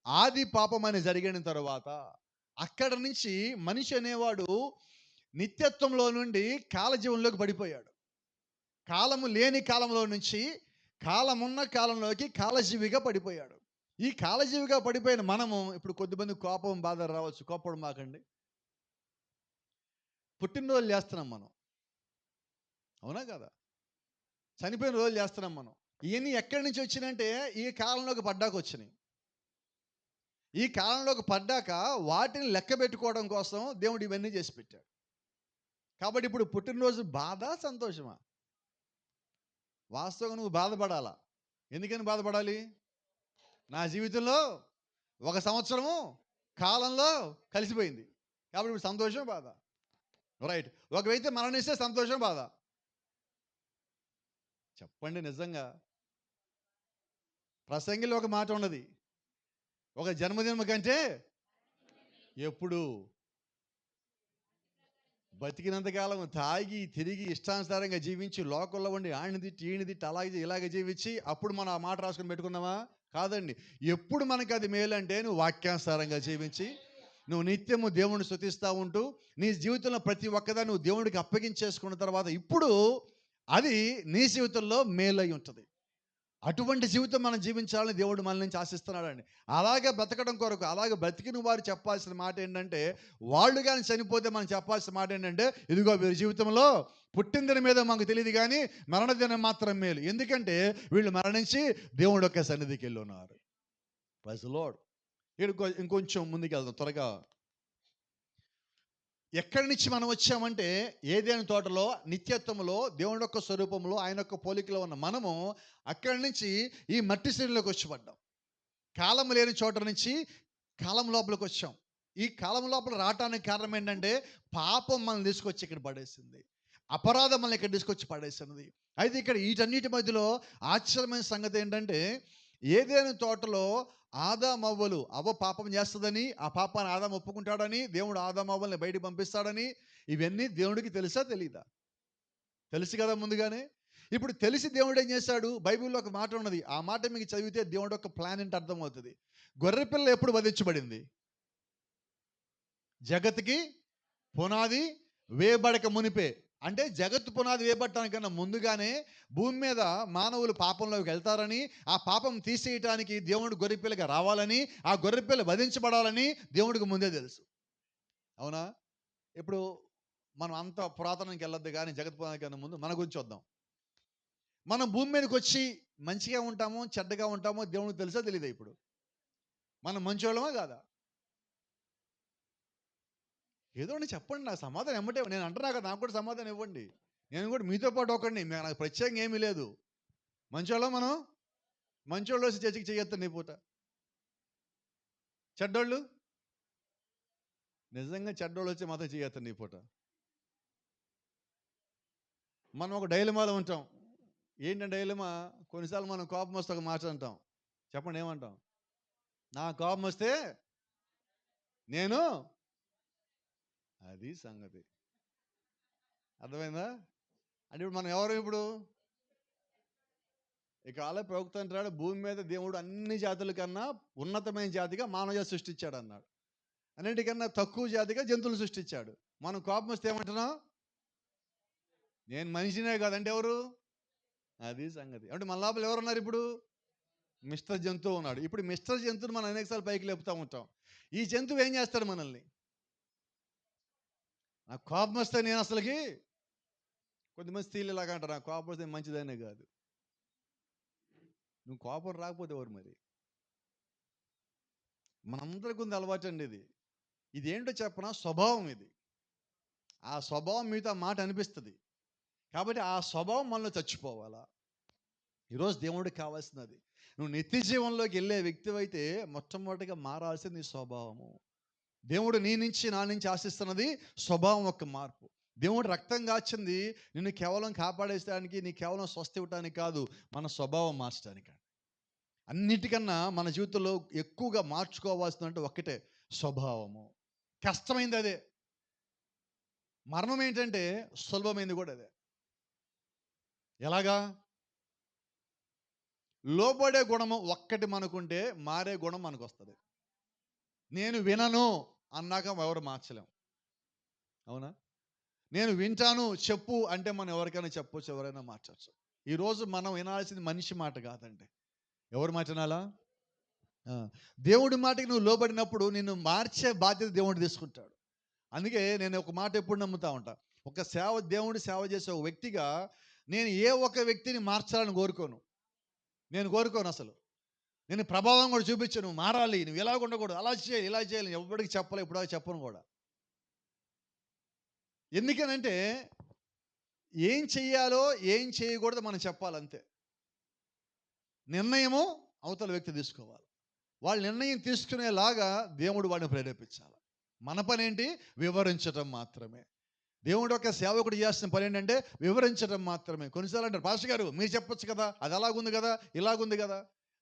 ఆది పాపం అనేది జరిగిన తర్వాత అక్కడ నుంచి మనిషి అనేవాడు నిత్యత్వంలో నుండి కాలజీవంలోకి పడిపోయాడు. కాలము లేని కాలంలో నుంచి కాలమున్న కాలంలోకి కాలజీవిగా పడిపోయాడు. ఈ కాలజీవిగా పడిపోయిన మనము ఇప్పుడు కొద్దిమంది కోపం బాధ రావచ్చు, కోపడం మాకండి. పుట్టినరోజులు చేస్తున్నాం మనం, అవునా కదా? చనిపోయిన రోజులు చేస్తున్నాం మనం. ఇవన్నీ ఎక్కడి నుంచి వచ్చినాయంటే ఈ కాలంలోకి పడ్డాక వచ్చినాయి. ఈ కాలంలోకి పడ్డాక వాటిని లెక్క పెట్టుకోవడం కోసం దేవుడు ఇవన్నీ చేసి పెట్టాడు. కాబట్టి ఇప్పుడు పుట్టినరోజు బాధ, సంతోషమా? వాస్తవంగా నువ్వు బాధపడాలా. ఎందుకని బాధపడాలి? నా జీవితంలో 1 సంవత్సరము కాలంలో కలిసిపోయింది, కాబట్టి ఇప్పుడు సంతోషం బాధ. రైట్. ఒక వ్యక్తి మరణిస్తే సంతోషం బాధ. చెప్పండి నిజంగా. ప్రసంగిలో ఒక మాట ఉన్నది, ఒక జన్మదినం కంటే ఎప్పుడు బతికినంతకాలం తాగి తిరిగి ఇష్టానుసారంగా జీవించి లోకంలో ఉండి ఆడిని తిట్టి ఈయన తిట్టి అలాగే ఇలాగే జీవించి అప్పుడు మనం ఆ మాట రాసుకొని పెట్టుకున్నామా? కాదండి. ఎప్పుడు మనకి అది మేలంటే నువ్వు వాక్యానుసారంగా జీవించి, నువ్వు నిత్యము దేవుణ్ణి స్తుతిస్తూ ఉంటూ, నీ జీవితంలో ప్రతి ఒక్కదాన్ని నువ్వు దేవుడికి అప్పగించేసుకున్న తర్వాత ఇప్పుడు అది నీ జీవితంలో మేలై ఉంటుంది. అటువంటి జీవితం మనం జీవించాలని దేవుడు మన నుంచి ఆశిస్తున్నాడండి. అలాగే బ్రతకడం కొరకు, అలాగే బ్రతికిన వారు చెప్పాల్సిన మాట ఏంటంటే, వాళ్ళు కానీ చనిపోతే మనం చెప్పాల్సిన మాట ఏంటంటే, ఇదిగో వీరి జీవితంలో పుట్టిన దినం మీద మాకు తెలియదు కానీ మరణదినం మాత్రం మేలు. ఎందుకంటే వీళ్ళు మరణించి దేవుడి యొక్క సన్నిధికి వెళ్ళి ఉన్నారు. Praise the Lord. ఇంకొంచెం ముందుకు వెళ్దాం త్వరగా. ఎక్కడి నుంచి మనం వచ్చామంటే, ఏదైనా తోటలో నిత్యత్వంలో దేవుని యొక్క స్వరూపంలో ఆయన యొక్క పోలికలో ఉన్న మనము అక్కడి నుంచి ఈ మట్టి శరీరంలోకి వచ్చి పడ్డాం. కాలం లేని చోట నుంచి కాలం లోపలికి వచ్చాం. ఈ కాలం లోపల రావటానికి కారణం ఏంటంటే, పాపం మనల్ని తీసుకొచ్చి ఇక్కడ పడేసింది, అపరాధం మనల్ని ఇక్కడ తీసుకొచ్చి పడేసినది. అయితే ఇక్కడ వీటన్నిటి మధ్యలో ఆశ్చర్యమైన సంగతి ఏంటంటే, ఏదైనా తోటలో ఆదామవ్వలు, అవ్వ పాపం చేస్తుందని, ఆ పాపాన్ని ఆదాము ఒప్పుకుంటాడని, దేవుడు ఆదామవ్వల్ని బయటికి పంపిస్తాడని, ఇవన్నీ దేవుడికి తెలుసా తెలీదా? తెలుసు కదా ముందుగానే. ఇప్పుడు తెలిసి దేవుడు ఏం చేశాడు? బైబిల్లో ఒక మాట ఉన్నది, ఆ మాట మీకు చదివితే దేవుడు యొక్క ప్లాన్ ఏంటి అర్థమవుతుంది. గొర్రెపిల్ల ఎప్పుడు వధించబడింది? జగత్కి పునాది వేయబడక మునిపే. అంటే జగత్తు పునాది వేయబడటానికన్నా ముందుగానే భూమి మీద మానవులు పాపంలోకి వెళ్తారని, ఆ పాపం తీసేయటానికి దేవుడు గొర్రెపిల్లగా రావాలని, ఆ గొర్రెపిల్ల వధించబడాలని దేవుడికి ముందే తెలుసు. అవునా? ఇప్పుడు మనం అంత పురాతనానికి వెళ్ళొద్దు కానీ, జగత్ పునాదికన్నా ముందు మన గురించి వద్దాం. మనం భూమి మీదకి వచ్చి మంచిగా ఉంటామో చెడ్డగా ఉంటామో దేవుడికి తెలుసా తెలీదా? ఇప్పుడు మనం మంచోళ్ళమా కాదా? ఏదో అని చెప్పండి, నాకు సమాధానం ఎమ్మటే. నేను అంటున్నా కదా, నాకు కూడా సమాధానం ఇవ్వండి. నేను కూడా మీతో పాటు ఒకడిని, నాకు ప్రత్యేకంగా ఏమీ లేదు. మంచోళ్ళం మనం. మంచోళ్ళు వచ్చి చర్చికి చేయొద్దు నీ పూట. చెడ్డోళ్ళు నిజంగా చెడ్డోళ్ళు వచ్చి మాతో చేయొద్దు నీ పూట. మనం ఒక డైలమాలో ఉంటాం. ఏంటంటే డైలమా, కొన్నిసార్లు మనం కోపం వస్తే ఒక మాట అంటాం. చెప్పండి ఏమంటాం? నా కోపం వస్తే నేను అది సంగతి. అర్థమైందా? అంటే ఇప్పుడు మనం ఎవరు ఇప్పుడు? ఇక ఆలే ప్రవక్త అంటాడు, భూమి మీద దేవుడు అన్ని జాతుల కన్నా ఉన్నతమైన జాతిగా మానవ జాతి సృష్టించాడు అన్నాడు. అన్నిటికన్నా తక్కువ జాతిగా జంతువులు సృష్టించాడు. మనం కోపం వస్తే ఏమంటున్నాం? నేను మనిషినే కాదంటే ఎవరు? అది సంగతి. అంటే మన లోపల ఎవరున్నారు ఇప్పుడు? మిస్టర్ జంతువు ఉన్నాడు. ఇప్పుడు మిస్టర్ జంతువుని మనం అనేకసార్లు పైకి లేపుతూ ఉంటాం. ఈ జంతువు ఏం చేస్తాడు మనల్ని? నాకు కోపం వస్తే నేను అసలుకి, కొంతమంది స్త్రీలు ఇలాగ అంటారు, నాకు కోపం వస్తే మంచిదనే కాదు. నువ్వు కోపం రాకపోతే ఎవరు మరి? మనందరికి ఉంది అలవాటు అండి ఇది. ఇదేంటో చెప్పనా? స్వభావం ఇది. ఆ స్వభావం మీతో ఆ మాట అనిపిస్తుంది. కాబట్టి ఆ స్వభావం మనలో చచ్చిపోవాలా? ఈరోజు దేవుడికి కావాల్సినది, నువ్వు నిత్య జీవంలోకి వెళ్ళే వ్యక్తివైతే మొట్టమొదటిగా మారాల్సింది నీ స్వభావము. దేవుడు నీ నుంచి నా నుంచి ఆశిస్తున్నది స్వభావం యొక్క మార్పు. దేవుడు రక్తం కాచింది నిన్ను కేవలం కాపాడేయడానికి, నీ కేవలం స్వస్థ ఇవ్వటానికి కాదు, మన స్వభావం మార్చడానికి. అన్నిటికన్నా మన జీవితంలో ఎక్కువగా మార్చుకోవాల్సిందంటే ఒక్కటే, స్వభావము. కష్టమైంది అదే. మరణం ఏంటంటే సులభమైంది కూడా అదే. ఎలాగా? లోబడే గుణము ఒక్కటి మనకుంటే మారే గుణం మనకు వస్తుంది. నేను వినను అన్నాక ఎవరు మార్చలేం. అవునా? నేను వింటాను చెప్పు అంటే మనం ఎవరికైనా చెప్పొచ్చు, ఎవరైనా మార్చచ్చు. ఈరోజు మనం వినాల్సింది మనిషి మాట కాదండి. ఎవరి మాట వినాలా? దేవుడి మాటకి నువ్వు లోబడినప్పుడు నిన్ను మార్చే బాధ్యత దేవుడు తీసుకుంటాడు. అందుకే నేను ఒక మాట ఎప్పుడు నమ్ముతా ఉంటా, ఒక దేవుడి సేవ చేసే ఒక వ్యక్తిగా నేను ఏ ఒక్క వ్యక్తిని మార్చాలని కోరుకోను. నేను కోరుకోను అసలు. నేను ప్రభావం కూడా చూపించను, నువ్వు మారాలి, నువ్వు ఇలా ఉండకూడదు, అలా చేయాలి, ఇలా చేయాలి, ఎవరికి చెప్పలే, ఇప్పుడు చెప్పను కూడా. ఎందుకనంటే ఏం చెయ్యాలో ఏం చేయకూడదు మనం చెప్పాలంతే. నిర్ణయము అవతల వ్యక్తి తీసుకోవాలి. వాళ్ళ నిర్ణయం తీసుకునేలాగా దేవుడు వాడిని ప్రేరేపించాలి. మన పని ఏంటి? వివరించడం మాత్రమే. దేవుడు ఒక సేవకుడు చేస్తున్న పని ఏంటంటే వివరించడం మాత్రమే. కొన్నిసార్లు అంటారు, పాస్టర్ గారు మీరు చెప్పొచ్చు కదా, అది అలాగుంది కదా, ఇలాగుంది కదా.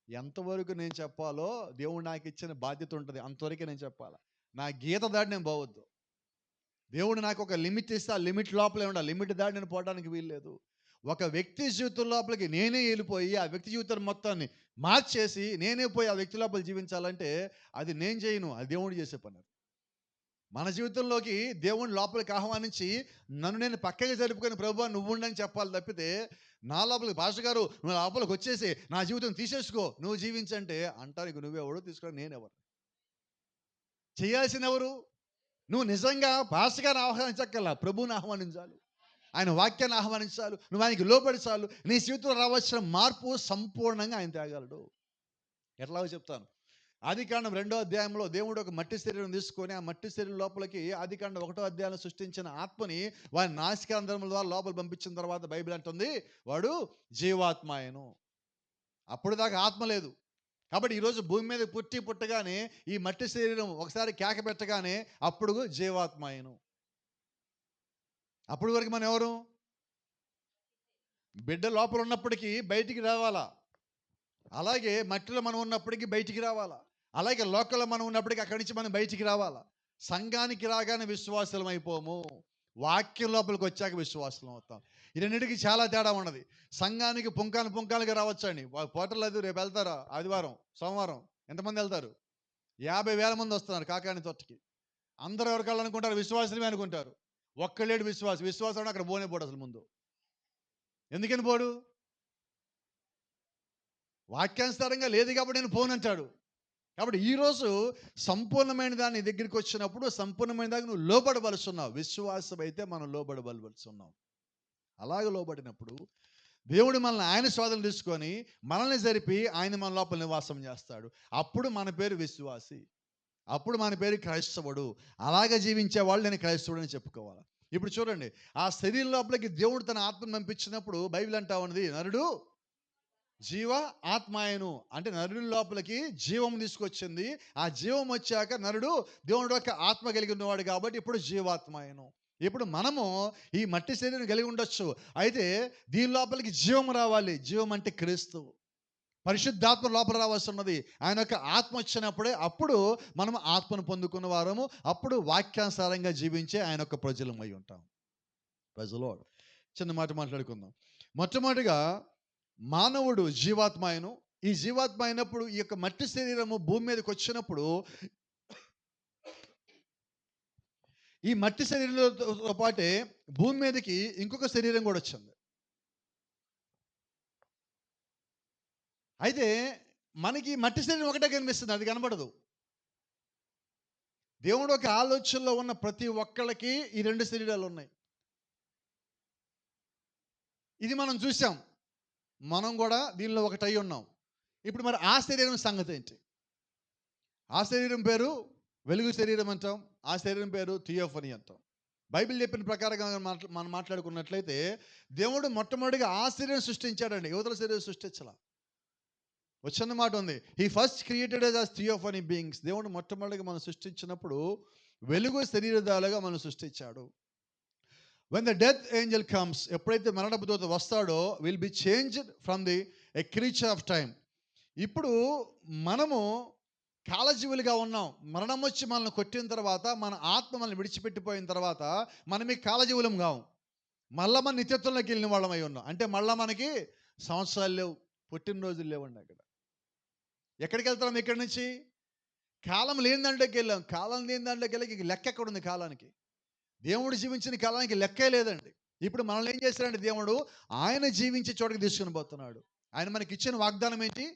ఎంతవరకు నేను చెప్పాలో దేవుడు నాకు ఇచ్చిన బాధ్యత ఉంటుంది, అంతవరకే నేను చెప్పాలి. నా గీత దాటి నేను పోవద్దు. దేవుడు నాకు ఒక లిమిట్ ఇస్తే ఆ లిమిట్ లోపలే ఉండాలి. లిమిట్ దాటి నేను పోవడానికి వీల్లేదు. ఒక వ్యక్తి జీవితం లోపలికి నేనే వెళ్ళిపోయి ఆ వ్యక్తి జీవితం మొత్తాన్ని మార్చేసి నేనే పోయి ఆ వ్యక్తి లోపల జీవించాలంటే అది నేను చేయను, అది దేవుడు చేసే పని. మన జీవితంలోకి దేవుని లోపలికి ఆహ్వానించి నన్ను నేను పక్కకి జరుపుకొని ప్రభువా నువ్వు ఉండని చెప్పాలి తప్పితే, నా లోపలికి పాస్టర్ గారు నువ్వు లోపలికి వచ్చేసి నా జీవితం తీసేసుకో నువ్వు జీవించంటే అంటానికి నువ్వెవడో తీసుకొని నేనెవరు? చేయాల్సిన ఎవరు? నువ్వు నిజంగా పాస్టర్ గారిని ఆహ్వానించక్కర్లా, ప్రభువుని ఆహ్వానించాలి, ఆయన వాక్యాన్ని ఆహ్వానించాలి, నువ్వు ఆయనకి లోబడి చాలు. నీ జీవితంలో రావాల్సిన మార్పు సంపూర్ణంగా ఆయన తేగలడు. ఎట్లాగో చెప్తాను. ఆదికాండం 2వ అధ్యాయంలో దేవుడు ఒక మట్టి శరీరం తీసుకొని ఆ మట్టి శరీరం లోపలికి ఆదికాండం 1వ అధ్యాయంలో సృష్టించిన ఆత్మని వారి నాసికాంధ్రముల ద్వారా లోపల పంపించిన తర్వాత బైబిల్ అంటుంది వాడు జీవాత్మాయను. అప్పుడు దాకా ఆత్మ లేదు. కాబట్టి ఈరోజు భూమి మీద పుట్టగానే ఈ మట్టి శరీరం ఒకసారి కేక పెట్టగానే అప్పుడు జీవాత్మాయను. అప్పుడు వరకు మనం ఎవరు? బిడ్డ లోపల ఉన్నప్పటికీ బయటికి రావాలా. అలాగే మట్టిలో మనం ఉన్నప్పటికీ బయటికి రావాలా. అలాగే లోకల్లో మనం ఉన్నప్పటికీ అక్కడి నుంచి మనం బయటికి రావాలా. సంఘానికి రాగానే విశ్వాసులం అయిపోము, వాక్యం లోపలికి వచ్చాక విశ్వాసులం అవుతాం. ఈ రెండింటికి చాలా తేడా ఉన్నది. సంఘానికి పుంకాలుగా రావచ్చండి. పోటర్లేదు రేపు వెళ్తారా, ఆదివారం సోమవారం ఎంతమంది వెళ్తారు? 50,000 మంది వస్తున్నారు కాకాని తొట్టకి. అందరూ ఎవరికాళ్ళు అనుకుంటారు? విశ్వాసులమే అనుకుంటారు. ఒక్కళ్ళేడు విశ్వాసం అక్కడ పోనే పోడు అసలు. ముందు ఎందుకని పోడు? వాక్యానుసారంగా లేదు కాబట్టి నేను పోనంటాడు. కాబట్టి ఈరోజు సంపూర్ణమైన దాని దగ్గరికి వచ్చినప్పుడు సంపూర్ణమైన దానికి నువ్వు లోబడవలసి ఉన్నావు. విశ్వాసం అయితే మనం లోబడవలసి ఉన్నాం. అలాగే లోబడినప్పుడు దేవుడు మనల్ని ఆయన శోధన తీసుకొని మనల్ని జరిపి ఆయన మన లోపల నివాసం చేస్తాడు. అప్పుడు మన పేరు విశ్వాసి, అప్పుడు మన పేరు క్రైస్తవుడు. అలాగే జీవించే వాళ్ళు నేను క్రైస్తవుడు అని చెప్పుకోవాలి. ఇప్పుడు చూడండి, ఆ శరీరం లోపలికి దేవుడు తన ఆత్మను పంపించినప్పుడు బైబిల్ అంటా ఉన్నది నరుడు జీవ ఆత్మాయను. అంటే నరుడి లోపలికి జీవం తీసుకొచ్చింది. ఆ జీవం వచ్చాక నరుడు దేవుడు యొక్క ఆత్మ కలిగి ఉన్నవాడు కాబట్టి ఇప్పుడు జీవాత్మాయను. ఇప్పుడు మనము ఈ మట్టి శరీరం కలిగి ఉండొచ్చు. అయితే దీని లోపలికి జీవం రావాలి. జీవం అంటే క్రీస్తు. పరిశుద్ధాత్మ లోపల రావాల్సి ఉన్నది. ఆయన యొక్క ఆత్మ వచ్చినప్పుడే అప్పుడు మనం ఆత్మను పొందుకున్న వారము. అప్పుడు వాక్యానుసారంగా జీవించే ఆయన యొక్క ప్రజలమై ఉంటాం. Praise the Lord. చిన్న మాట మాట్లాడుకుందాం. మొట్టమొదటిగా మానవుడు జీవాత్మ అయను. ఈ జీవాత్మ అయినప్పుడు ఈ యొక్క మట్టి శరీరము భూమి మీదకి వచ్చినప్పుడు ఈ మట్టి శరీరంతో పాటే భూమి మీదకి ఇంకొక శరీరం కూడా వచ్చింది. అయితే మనకి మట్టి శరీరం ఒకటే కనిపిస్తుంది, అది కనబడదు. దేవుడు ఒక ఆలోచనలో ఉన్న ప్రతి ఒక్కళ్ళకి ఈ రెండు శరీరాలు ఉన్నాయి. ఇది మనం చూసాం. మనం కూడా దీనిలో ఒకటై ఉన్నాం. ఇప్పుడు మరి ఆ శరీరం సంగతి ఏంటి? ఆ శరీరం పేరు వెలుగు శరీరం అంటాం. ఆ శరీరం పేరు థియోఫనీ అంటాం. బైబిల్ చెప్పిన ప్రకారంగా మనం మాట్లాడుకున్నట్లయితే దేవుడు మొట్టమొదటిగా ఆ శరీరం సృష్టించాడండి, యువతల శరీరం సృష్టించాల. వచ్చిన మాట ఉంది, he first created as theophany beings. దేవుడు మొట్టమొదటిగా మనం సృష్టించినప్పుడు వెలుగు శరీరదాలుగా మనం సృష్టించాడు. When the death Angel comes, ఎప్పుడైతే మరణపు దూత వస్తాడో, will be changed from the a creature of time. ఇప్పుడు మనము కాలజీవులుగా ఉన్నాం. మరణం వచ్చి మనల్ని కొట్టిన తర్వాత, మన ఆత్మ మనల్ని విడిచిపెట్టిపోయిన తర్వాత మనమే కాలజీవులం కావు. మళ్ళా మన నిత్యత్వంలోకి వెళ్ళిన వాళ్ళమై ఉన్నాం. అంటే మళ్ళీ మనకి సంవత్సరాలు లేవు, పుట్టినరోజులు లేవండి. అక్కడ ఎక్కడికి వెళ్తాం? ఇక్కడి నుంచి కాలం లేని దాంట్లోకి వెళ్ళాం. కాలం లేని దాంట్లోకి వెళ్ళి లెక్క ఎక్కడ ఉంది కాలానికి? దేవుడు జీవించిన కాలానికి లెక్కే లేదండి. ఇప్పుడు మనల్ని ఏం చేశాడంటే దేవుడు ఆయన జీవించే చోటుకి తీసుకుని పోతున్నాడు. ఆయన మనకి ఇచ్చిన వాగ్దానం ఏంటి?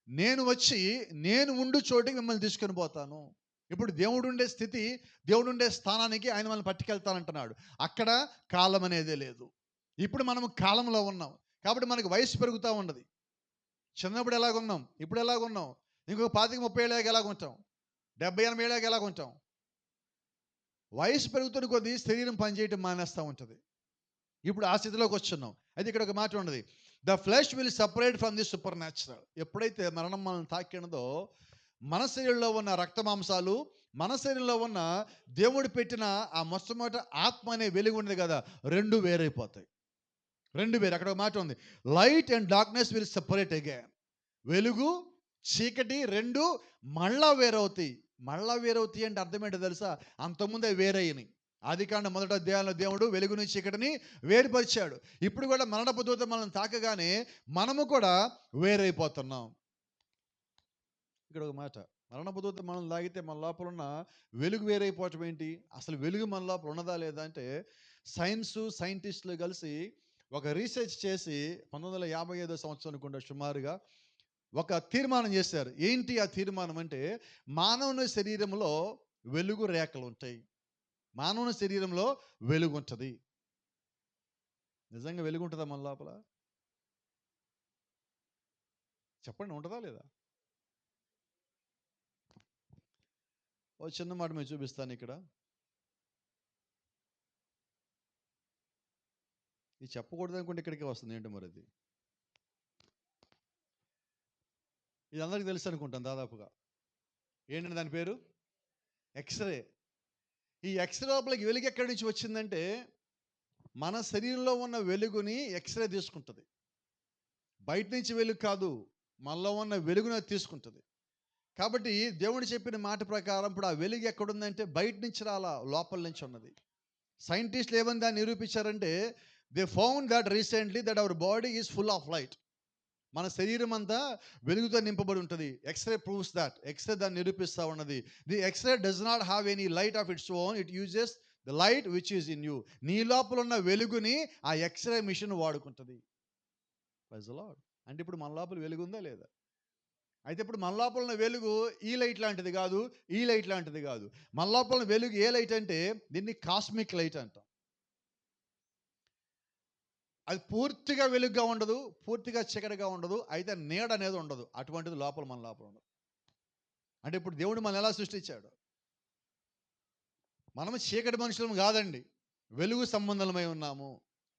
నేను వచ్చి నేను ఉండు చోటికి మిమ్మల్ని తీసుకొని పోతాను. ఇప్పుడు దేవుడు ఉండే స్థితి, దేవుడు ఉండే స్థానానికి ఆయన మనల్ని పట్టుకెళ్తానంటున్నాడు. అక్కడ కాలం అనేదే లేదు. ఇప్పుడు మనం కాలంలో ఉన్నాం కాబట్టి మనకి వయసు పెరుగుతూ ఉన్నది. చిన్నప్పుడు ఎలాగున్నాం, ఇప్పుడు ఎలాగున్నాం, ఇంకొక 25-30 ఏళ్ళకి ఎలాగుంటాం, 70-80 ఏళ్ళకి ఎలాగుంటాం. వయసు పెరుగుతున్న కొద్దీ శరీరం పనిచేయటం మానేస్తూ ఉంటుంది. ఇప్పుడు ఆ స్థితిలోకి వచ్చున్నాం. అయితే ఇక్కడ ఒక మాట ఉన్నది, the flesh will separate from the super natural. ఎప్పుడైతే మరణం మనల్ని తాకినదో మన శరీరంలో ఉన్న రక్త మాంసాలు, మన శరీరంలో ఉన్న దేవుడు పెట్టిన ఆ మొట్టమొదటి ఆత్మ అనే వెలుగు ఉంది కదా, రెండు వేరైపోతాయి. రెండు వేరు. అక్కడ ఒక మాట ఉంది, light and darkness will separate again. వెలుగు చీకటి రెండు మళ్ళా వేరవుతాయి. మళ్ళా వేరవుతాయి అంటే అర్థం ఏంటో తెలుసా? అంతకుముందే వేరయ్యని. ఆదికాండం 1వ అధ్యాయంలో దేవుడు వెలుగుని చీకటిని వేరుపరిచాడు. ఇప్పుడు కూడా మరణపు దూత మనల్ని తాకగానే మనము కూడా వేరైపోతున్నాం. ఇక్కడ ఒక మాట, మరణపు దూత మనల్ని తాగితే మన లోపల ఉన్న వెలుగు వేరైపోవటం ఏంటి? అసలు వెలుగు మన లోపల ఉన్నదా లేదా అంటే, సైంటిస్టులు కలిసి ఒక రీసెర్చ్ చేసి 1955 సంవత్సరం అనుకుంటా సుమారుగా ఒక తీర్మానం చేశారు. ఏంటి ఆ తీర్మానం అంటే, మానవుని శరీరంలో వెలుగు రేఖలు ఉంటాయి. మానవుని శరీరంలో వెలుగు ఉంటుంది. నిజంగా వెలుగు ఉంటుందా మన లోపల? చెప్పండి, ఉంటుందా లేదా? ఓ చిన్న మాట మీరు చూపిస్తాను ఇక్కడ. ఇది చెప్పకూడదు అనుకుంటే ఇక్కడికే వస్తుంది ఏంటో మరి. ఇది అందరికీ తెలుసు అనుకుంటాను దాదాపుగా. ఏంటంటే దాని పేరు ఎక్స్రే. ఈ ఎక్స్రే లోపలికి వెలుగు ఎక్కడి నుంచి వచ్చిందంటే, మన శరీరంలో ఉన్న వెలుగుని ఎక్స్రే తీసుకుంటుంది. బయట నుంచి వెలుగు కాదు, మనలో ఉన్న వెలుగుని తీసుకుంటుంది. కాబట్టి దేవుడు చెప్పిన మాట ప్రకారం ఇప్పుడు ఆ వెలుగు ఎక్కడుందంటే బయట నుంచి రాలా, లోపల నుంచి ఉన్నది. సైంటిస్టులు ఏమని దాన్ని నిరూపించారంటే, they found that recently that our body is full of light. మన శరీరం అంతా వెలుగుతో నింపబడి ఉంటుంది. X ray proves that. ఎక్స్రే దాన్ని నిరూపిస్తూ ఉన్నది. The X ray does not have any light of its own, it uses the light which is in you. నీ లోపల ఉన్న వెలుగుని ఆ ఎక్స్రే మిషన్ వాడుకుంటుంది. Praise the Lord. అంటే ఇప్పుడు మన లోపల వెలుగు ఉందా లేదా? అయితే ఇప్పుడు మన లోపల ఉన్న వెలుగు ఈ లైట్ లాంటిది కాదు, ఈ లైట్ లాంటిది కాదు. మన లోపల ఉన్న వెలుగు ఏ లైట్ అంటే, దీన్ని కాస్మిక్ లైట్ అంటాం. అది పూర్తిగా వెలుగుగా ఉండదు, పూర్తిగా చీకటిగా ఉండదు, అయితే నీడ అనేది ఉండదు. అటువంటిది లోపల మన లోపల ఉండదు. అంటే ఇప్పుడు దేవుడు మనం ఎలా సృష్టించాడు? మనము చీకటి మనుషులం కాదండి, వెలుగు సంబంధమై ఉన్నాము.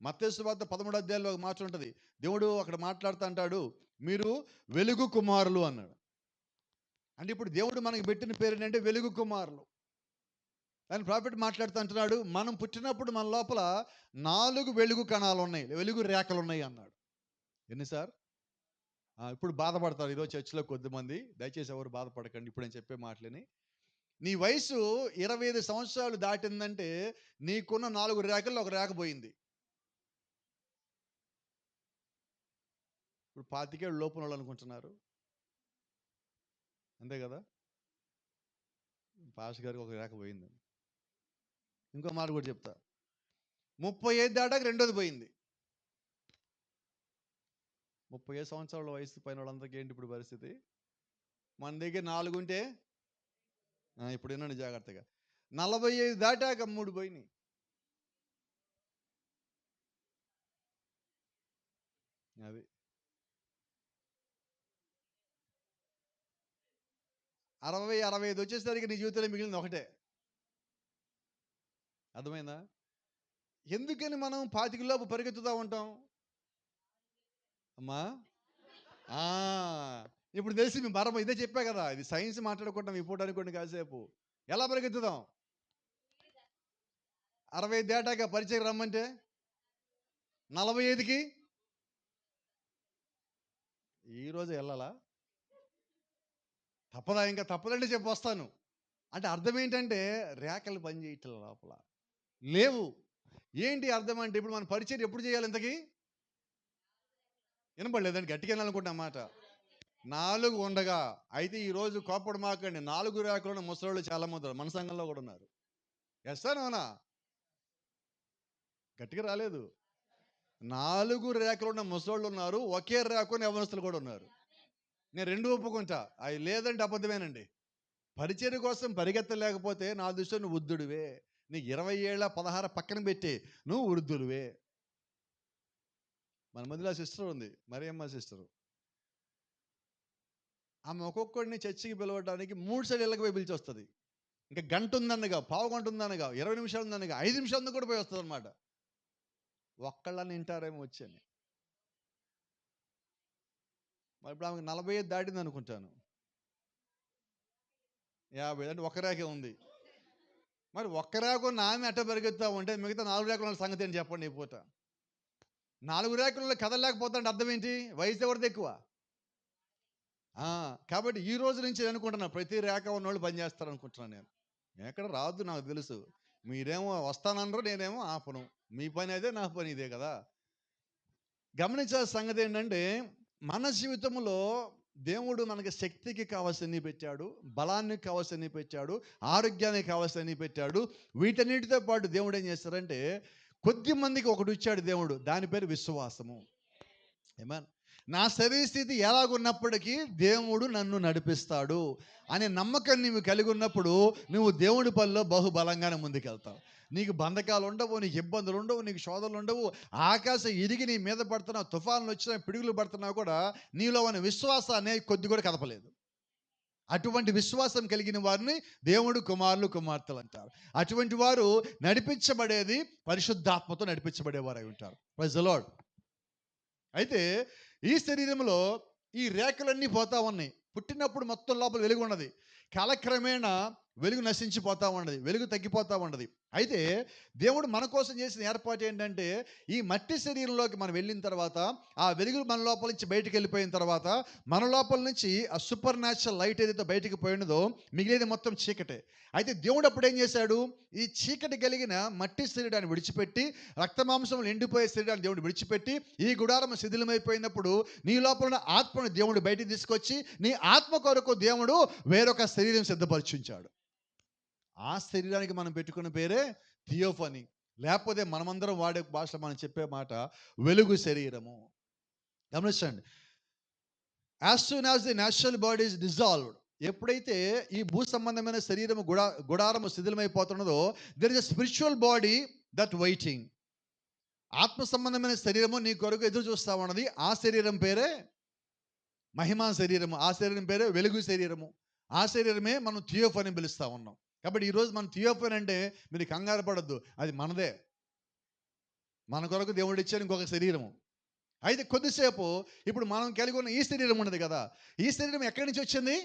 మత్తయి సువార్త 13వ అధ్యాయంలో ఒక మాట ఉంటుంది. దేవుడు అక్కడ మాట్లాడుతూ అంటాడు, మీరు వెలుగు కుమారులు అన్నాడు. అంటే ఇప్పుడు దేవుడు మనకి పెట్టిన పేరు ఏంటంటే వెలుగు కుమారులు. అని ప్రాఫిట్ మాట్లాడుతూ అంటున్నాడు, మనం పుట్టినప్పుడు మన లోపల 4 వెలుగు కణాలు ఉన్నాయి, వెలుగు రేఖలు ఉన్నాయి అన్నాడు. ఎన్ని సార్? ఇప్పుడు బాధపడతారు ఈరోజు చర్చిలో కొద్దిమంది. దయచేసి ఎవరు బాధపడకండి ఇప్పుడు నేను చెప్పే మాటలని. నీ వయసు 25 సంవత్సరాలు దాటిందంటే నీకున్న 4 రేఖల్లో ఒక రేఖ పోయింది. ఇప్పుడు 25 ఏళ్ళు లోపున వాళ్ళు అనుకుంటున్నారు, అంతే కదా? పాస్ గారికి ఒక రేఖ పోయింది. ఇంకో మాట కూడా చెప్తా, 35 దాటాక రెండోది పోయింది. 35 సంవత్సరాల వయసు పైన వాళ్ళందరికీ ఏంటి ఇప్పుడు పరిస్థితి? మన దగ్గర 4 ఉంటే ఇప్పుడు వినండి జాగ్రత్తగా, 45 దాటాక 3 పోయినాయి. అది 60-65 వచ్చేసరికి నీ జీవితంలో మిగిలింది ఒకటే. అర్థమైందా? ఎందుకని మనం 25 లోపు పరిగెత్తుతూ ఉంటాం అమ్మా? ఇప్పుడు తెలిసి మీ మరమ ఇదే చెప్పా కదా, ఇది సైన్స్ మాట్లాడుకుంటాం ఈ పూట అనుకోండి కాసేపు. ఎలా పరిగెత్తుదాం? 60 దాటాక పరిచయం రమ్మంటే 45కి ఈరోజు వెళ్ళాలా? తప్పదా? ఇంకా తప్పదంటే చెప్పి వస్తాను అంటే అర్థం ఏంటంటే రేఖలు పని చేయట్ల లోపల లేవు. ఏంటి అర్థం అంటే ఇప్పుడు మన పరిచయం ఎప్పుడు చేయాలి? ఇంతకీ వినపడలేదండి, గట్టిగా వినాలనుకుంటున్నా మాట. 4 ఉండగా. అయితే ఈరోజు కోపడు మాకండి, 4 రేఖలు ముసలోళ్ళు చాలా మంది మన సంఘంలో కూడా ఉన్నారు. ఎస్తానోనా గట్టిగా రాలేదు. 4 రేఖలు ఉన్న ముసలోళ్ళు ఉన్నారు, ఒకే రేఖ యవనస్తులు కూడా ఉన్నారు. నేను 2 ఒప్పుకుంటా, అవి లేదంటే అబద్ధమేనండి. పరిచర్య కోసం పరిగెత్తలేకపోతే నా దృష్టిలో నువ్వు వృద్ధుడివే. నీకు 20 ఏళ్ళ 16 పక్కన పెట్టి నువ్వు వృద్ధుడివే. మన మధ్యలో సిస్టర్ ఉంది, మరియమ్మ సిస్టరు. ఆమె ఒక్కొక్కడిని చర్చికి పిలవడానికి 3 సార్లు ఇళ్ళకి పోయి పిలిచి వస్తుంది. ఇంకా గంట ఉందన్నగా, పావు గంట ఉందనగా, 20 నిమిషాలు ఉందనగా, 5 నిమిషాలు కూడా పోయి వస్తుంది అనమాట. ఒక్కళ్ళని వింటారేమో వచ్చని. మరి ఇప్పుడు ఆమెకు 45 దాటింది అనుకుంటాను, 50 అంటే ఒక్క రేఖే ఉంది. మరి ఒక్క రేఖ ఉన్న ఆమె అట్ట పరిగెత్తా ఉంటే మిగతా 4 రేఖల సంగతి అని చెప్పండి. ఈ పూట 4 రేఖలలో కదలలేకపోతాంటే అర్థం ఏంటి? వయసు ఎవరిది ఎక్కువ? కాబట్టి ఈ రోజు నుంచి నేను అనుకుంటున్నా, ప్రతి రేఖ ఉన్నోళ్ళు పని చేస్తారు అనుకుంటున్నాను. నేను ఎక్కడ రాదు నాకు తెలుసు. మీరేమో వస్తానన్నారు, నేనేమో ఆపను. మీ పని అదే, నా పని ఇదే కదా. గమనించాల్సిన సంగతి ఏంటంటే మన జీవితంలో దేవుడు మనకి శక్తికి కావాల్సినవి పెట్టాడు, బలానికి కావాల్సినవి పెట్టాడు, ఆరోగ్యానికి కావాల్సినవి పెట్టాడు. వీటన్నిటితో పాటు దేవుడు ఏం చేస్తారంటే కొద్ది మందికి ఒకటి ఇచ్చాడు దేవుడు, దాని పేరు విశ్వాసము. ఏమన్ నా శరీర స్థితి ఎలాగున్నప్పటికీ దేవుడు నన్ను నడిపిస్తాడు అనే నమ్మకం నీవు కలిగి ఉన్నప్పుడు నువ్వు దేవుడి పనిలో బహుబలంగానే ముందుకెళ్తావు. నీకు బంధకాలు ఉండవు, నీకు ఇబ్బందులు ఉండవు, నీకు శోధనలు ఉండవు. ఆకాశం ఇరిగి నీ మీద పడుతున్నా, తుఫాన్లు వచ్చినా, పిడుగులు పడుతున్నా కూడా నీలో ఉన్న విశ్వాసాన్ని కొద్ది కూడా కదపలేదు. అటువంటి విశ్వాసం కలిగిన వారిని దేవుడు కుమారులు కుమార్తెలు అంటారు. అటువంటి వారు నడిపించబడేది పరిశుద్ధాత్మతో నడిపించబడేవారు అయి ఉంటారు. Praise the Lord. అయితే ఈ శరీరంలో ఈ రేఖలన్నీ పోతా ఉన్నాయి. పుట్టినప్పుడు మొత్తం లోపల వెలుగు ఉన్నది, కాలక్రమేణా వెలుగు నశించిపోతూ ఉన్నది, వెలుగు తగ్గిపోతూ ఉన్నది. అయితే దేవుడు మన కోసం చేసిన ఏర్పాటు ఏంటంటే ఈ మట్టి శరీరంలోకి మనం వెళ్ళిన తర్వాత ఆ వెలుగు మన లోపల నుంచి బయటకు వెళ్ళిపోయిన తర్వాత మన లోపల నుంచి ఆ సూపర్ న్యాచురల్ లైట్ ఏదైతే బయటకు పోయినదో మిగిలేది మొత్తం చీకటే. అయితే దేవుడు అప్పుడు ఏం చేశాడు? ఈ చీకటి కలిగిన మట్టి శరీరాన్ని విడిచిపెట్టి, రక్తమాంసములు ఎండిపోయే శరీరాన్ని దేవుడు విడిచిపెట్టి, ఈ గుడారం శిథిలమైపోయినప్పుడు నీ లోపల ఆత్మను దేవుడు బయటికి తీసుకొచ్చి నీ ఆత్మ కొరకు దేవుడు వేరొక శరీరం సిద్ధపరిచించాడు. ఆ శరీరానికి మనం పెట్టుకున్న పేరే థియోఫనీ, లేకపోతే మనమందరం వాడే భాషలో మనం చెప్పే మాట వెలుగు శరీరము. గమనించండి, as soon as the natural body is dissolved, ఎప్పుడైతే ఈ భూ సంబంధమైన శరీరము గుడారము శిథిలమైపోతున్నదో, there is a spiritual body that waiting. ఆత్మ సంబంధమైన శరీరము నీ కొరకు ఎదురు చూస్తా ఉన్నది. ఆ శరీరం పేరే మహిమా శరీరము, ఆ శరీరం పేరే వెలుగు శరీరము. ఆ శరీరమే మనం థియోఫనీ పిలుస్తూ ఉన్నాం. కాబట్టి ఈరోజు మన థియోఫనీ అంటే మీరు కంగారు పడద్దు, అది మనదే, మన కొరకు దేవుడు ఇచ్చాడు ఇంకొక శరీరము. అయితే కొద్దిసేపు ఇప్పుడు మనం కలిగి ఉన్న ఈ శరీరం ఉన్నది కదా, ఈ శరీరం ఎక్కడి నుంచి వచ్చింది?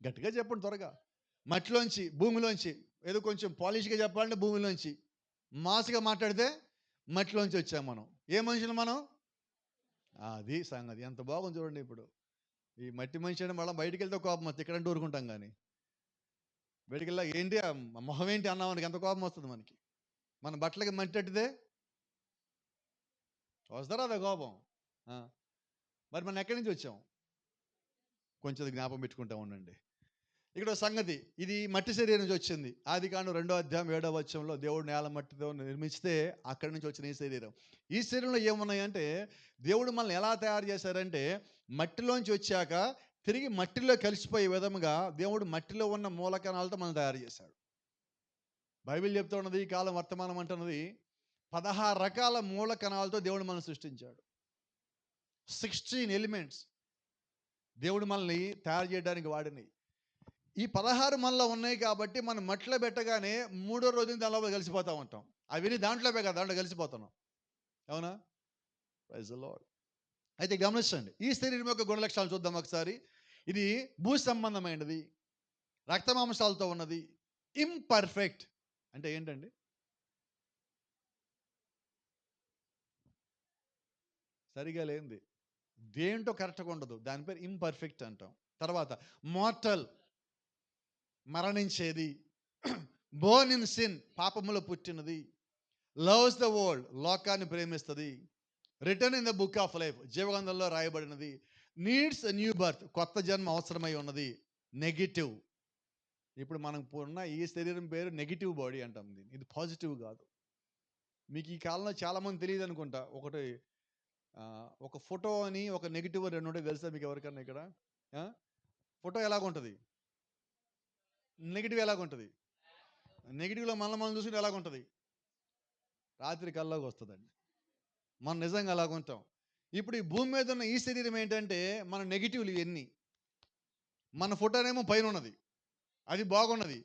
గట్టిగా చెప్పండి త్వరగా. మట్టిలోంచి, భూమిలోంచి ఏదో కొంచెం పాలిష్గా చెప్పాలంటే భూమిలోంచి, మాస్గా మాట్లాడితే మట్టిలోంచి వచ్చాం మనం. ఏ మనుషులు మనం? అది సంగతి. ఎంత బాగుంది చూడండి. ఇప్పుడు ఈ మట్టి మనిషి అంటే మళ్ళీ బయటికి వెళ్తే కోపం వస్తుంది, ఇక్కడంటే ఊరుకుంటాం. కానీ బయటికి వెళ్ళా ఏంటి మొహం ఏంటి అన్నామనికి ఎంత కోపం వస్తుంది మనకి. మన బట్టలకి మట్టి అట్టితే వస్తారా అదే కోపం. మరి మనం ఎక్కడి నుంచి వచ్చాం? కొంచెం జ్ఞాపకం పెట్టుకుంటా ఉండండి. ఇక్కడ సంగతి, ఇది మట్టి శరీరం నుంచి వచ్చింది. ఆదికాండం 2వ అధ్యాయం 7వ వచనంలో దేవుడు నేల మట్టితో నిర్మిస్తే అక్కడి నుంచి వచ్చిన ఈ శరీరం. ఈ శరీరంలో ఏమున్నాయంటే, దేవుడు మనల్ని ఎలా తయారు చేశారంటే, మట్టిలోంచి వచ్చాక తిరిగి మట్టిలో కలిసిపోయే విధముగా దేవుడు మట్టిలో ఉన్న మూలకణాలతో మనం తయారు చేశాడు. బైబిల్ చెప్తూ ఉన్నది, ఈ కాలం వర్తమానం అంటున్నది, 16 రకాల మూలకణాలతో దేవుడు మనల్ని సృష్టించాడు. 16 ఎలిమెంట్స్ దేవుడు మనల్ని తయారు చేయడానికి వాడినాయి. ఈ 16 మనలో ఉన్నాయి కాబట్టి మనం మట్టిలో పెట్టగానే 3వ రోజున దానిలో కలిసిపోతూ ఉంటాం. అవన్నీ దాంట్లోపే కదా, దాంట్లో కలిసిపోతున్నాం. అవునా? Praise the Lord. అయితే గమనించండి, ఈ శరీరం యొక్క గుణలక్షణాలు చూద్దాం ఒకసారి. ఇది భూ సంబంధమైనది, రక్తమాంసాలతో ఉన్నది, ఇంపర్ఫెక్ట్. అంటే ఏంటండి? సరిగా లేనిది, దేంటో కరెక్ట్గా ఉండదు, దాని పేరు ఇంపర్ఫెక్ట్ అంటాం. తర్వాత మార్టల్, మరణించేది. బోర్న్ ఇన్ సిన్, పాపములో పుట్టినది. లవ్స్ ద వరల్డ్, లోకాన్ని ప్రేమిస్తుంది. Written in the book of life, జీవగ్రంథంలో రాయబడినది. నీడ్స్ న్యూ బర్త్, కొత్త జన్మ అవసరమై ఉన్నది. నెగిటివ్, ఇప్పుడు మనకు ఉన్న ఈ శరీరం పేరు నెగిటివ్ బాడీ అంటాం దీన్ని. ఇది పాజిటివ్ కాదు. మీకు ఈ కాలంలో చాలామంది తెలియదు అనుకుంటా. ఒక ఫోటో అని, ఒక నెగిటివ్ అని 2 ఉంటాయి, తెలుసా మీకు ఎవరికన్నా? ఇక్కడ ఫోటో ఎలాగుంటుంది, నెగిటివ్ ఎలాగుంటుంది? నెగిటివ్లో మనం చూసుకుంటే ఎలాగుంటుంది? రాత్రి కల్లోకి వస్తుందండి. మనం నిజంగా అలాగుంటాం. ఇప్పుడు ఈ భూమి మీద ఉన్న ఈ శరీరం ఏంటంటే, మన నెగిటివ్లు ఇవన్నీ. మన ఫోటోనేమో పైన ఉన్నది, అది బాగున్నది.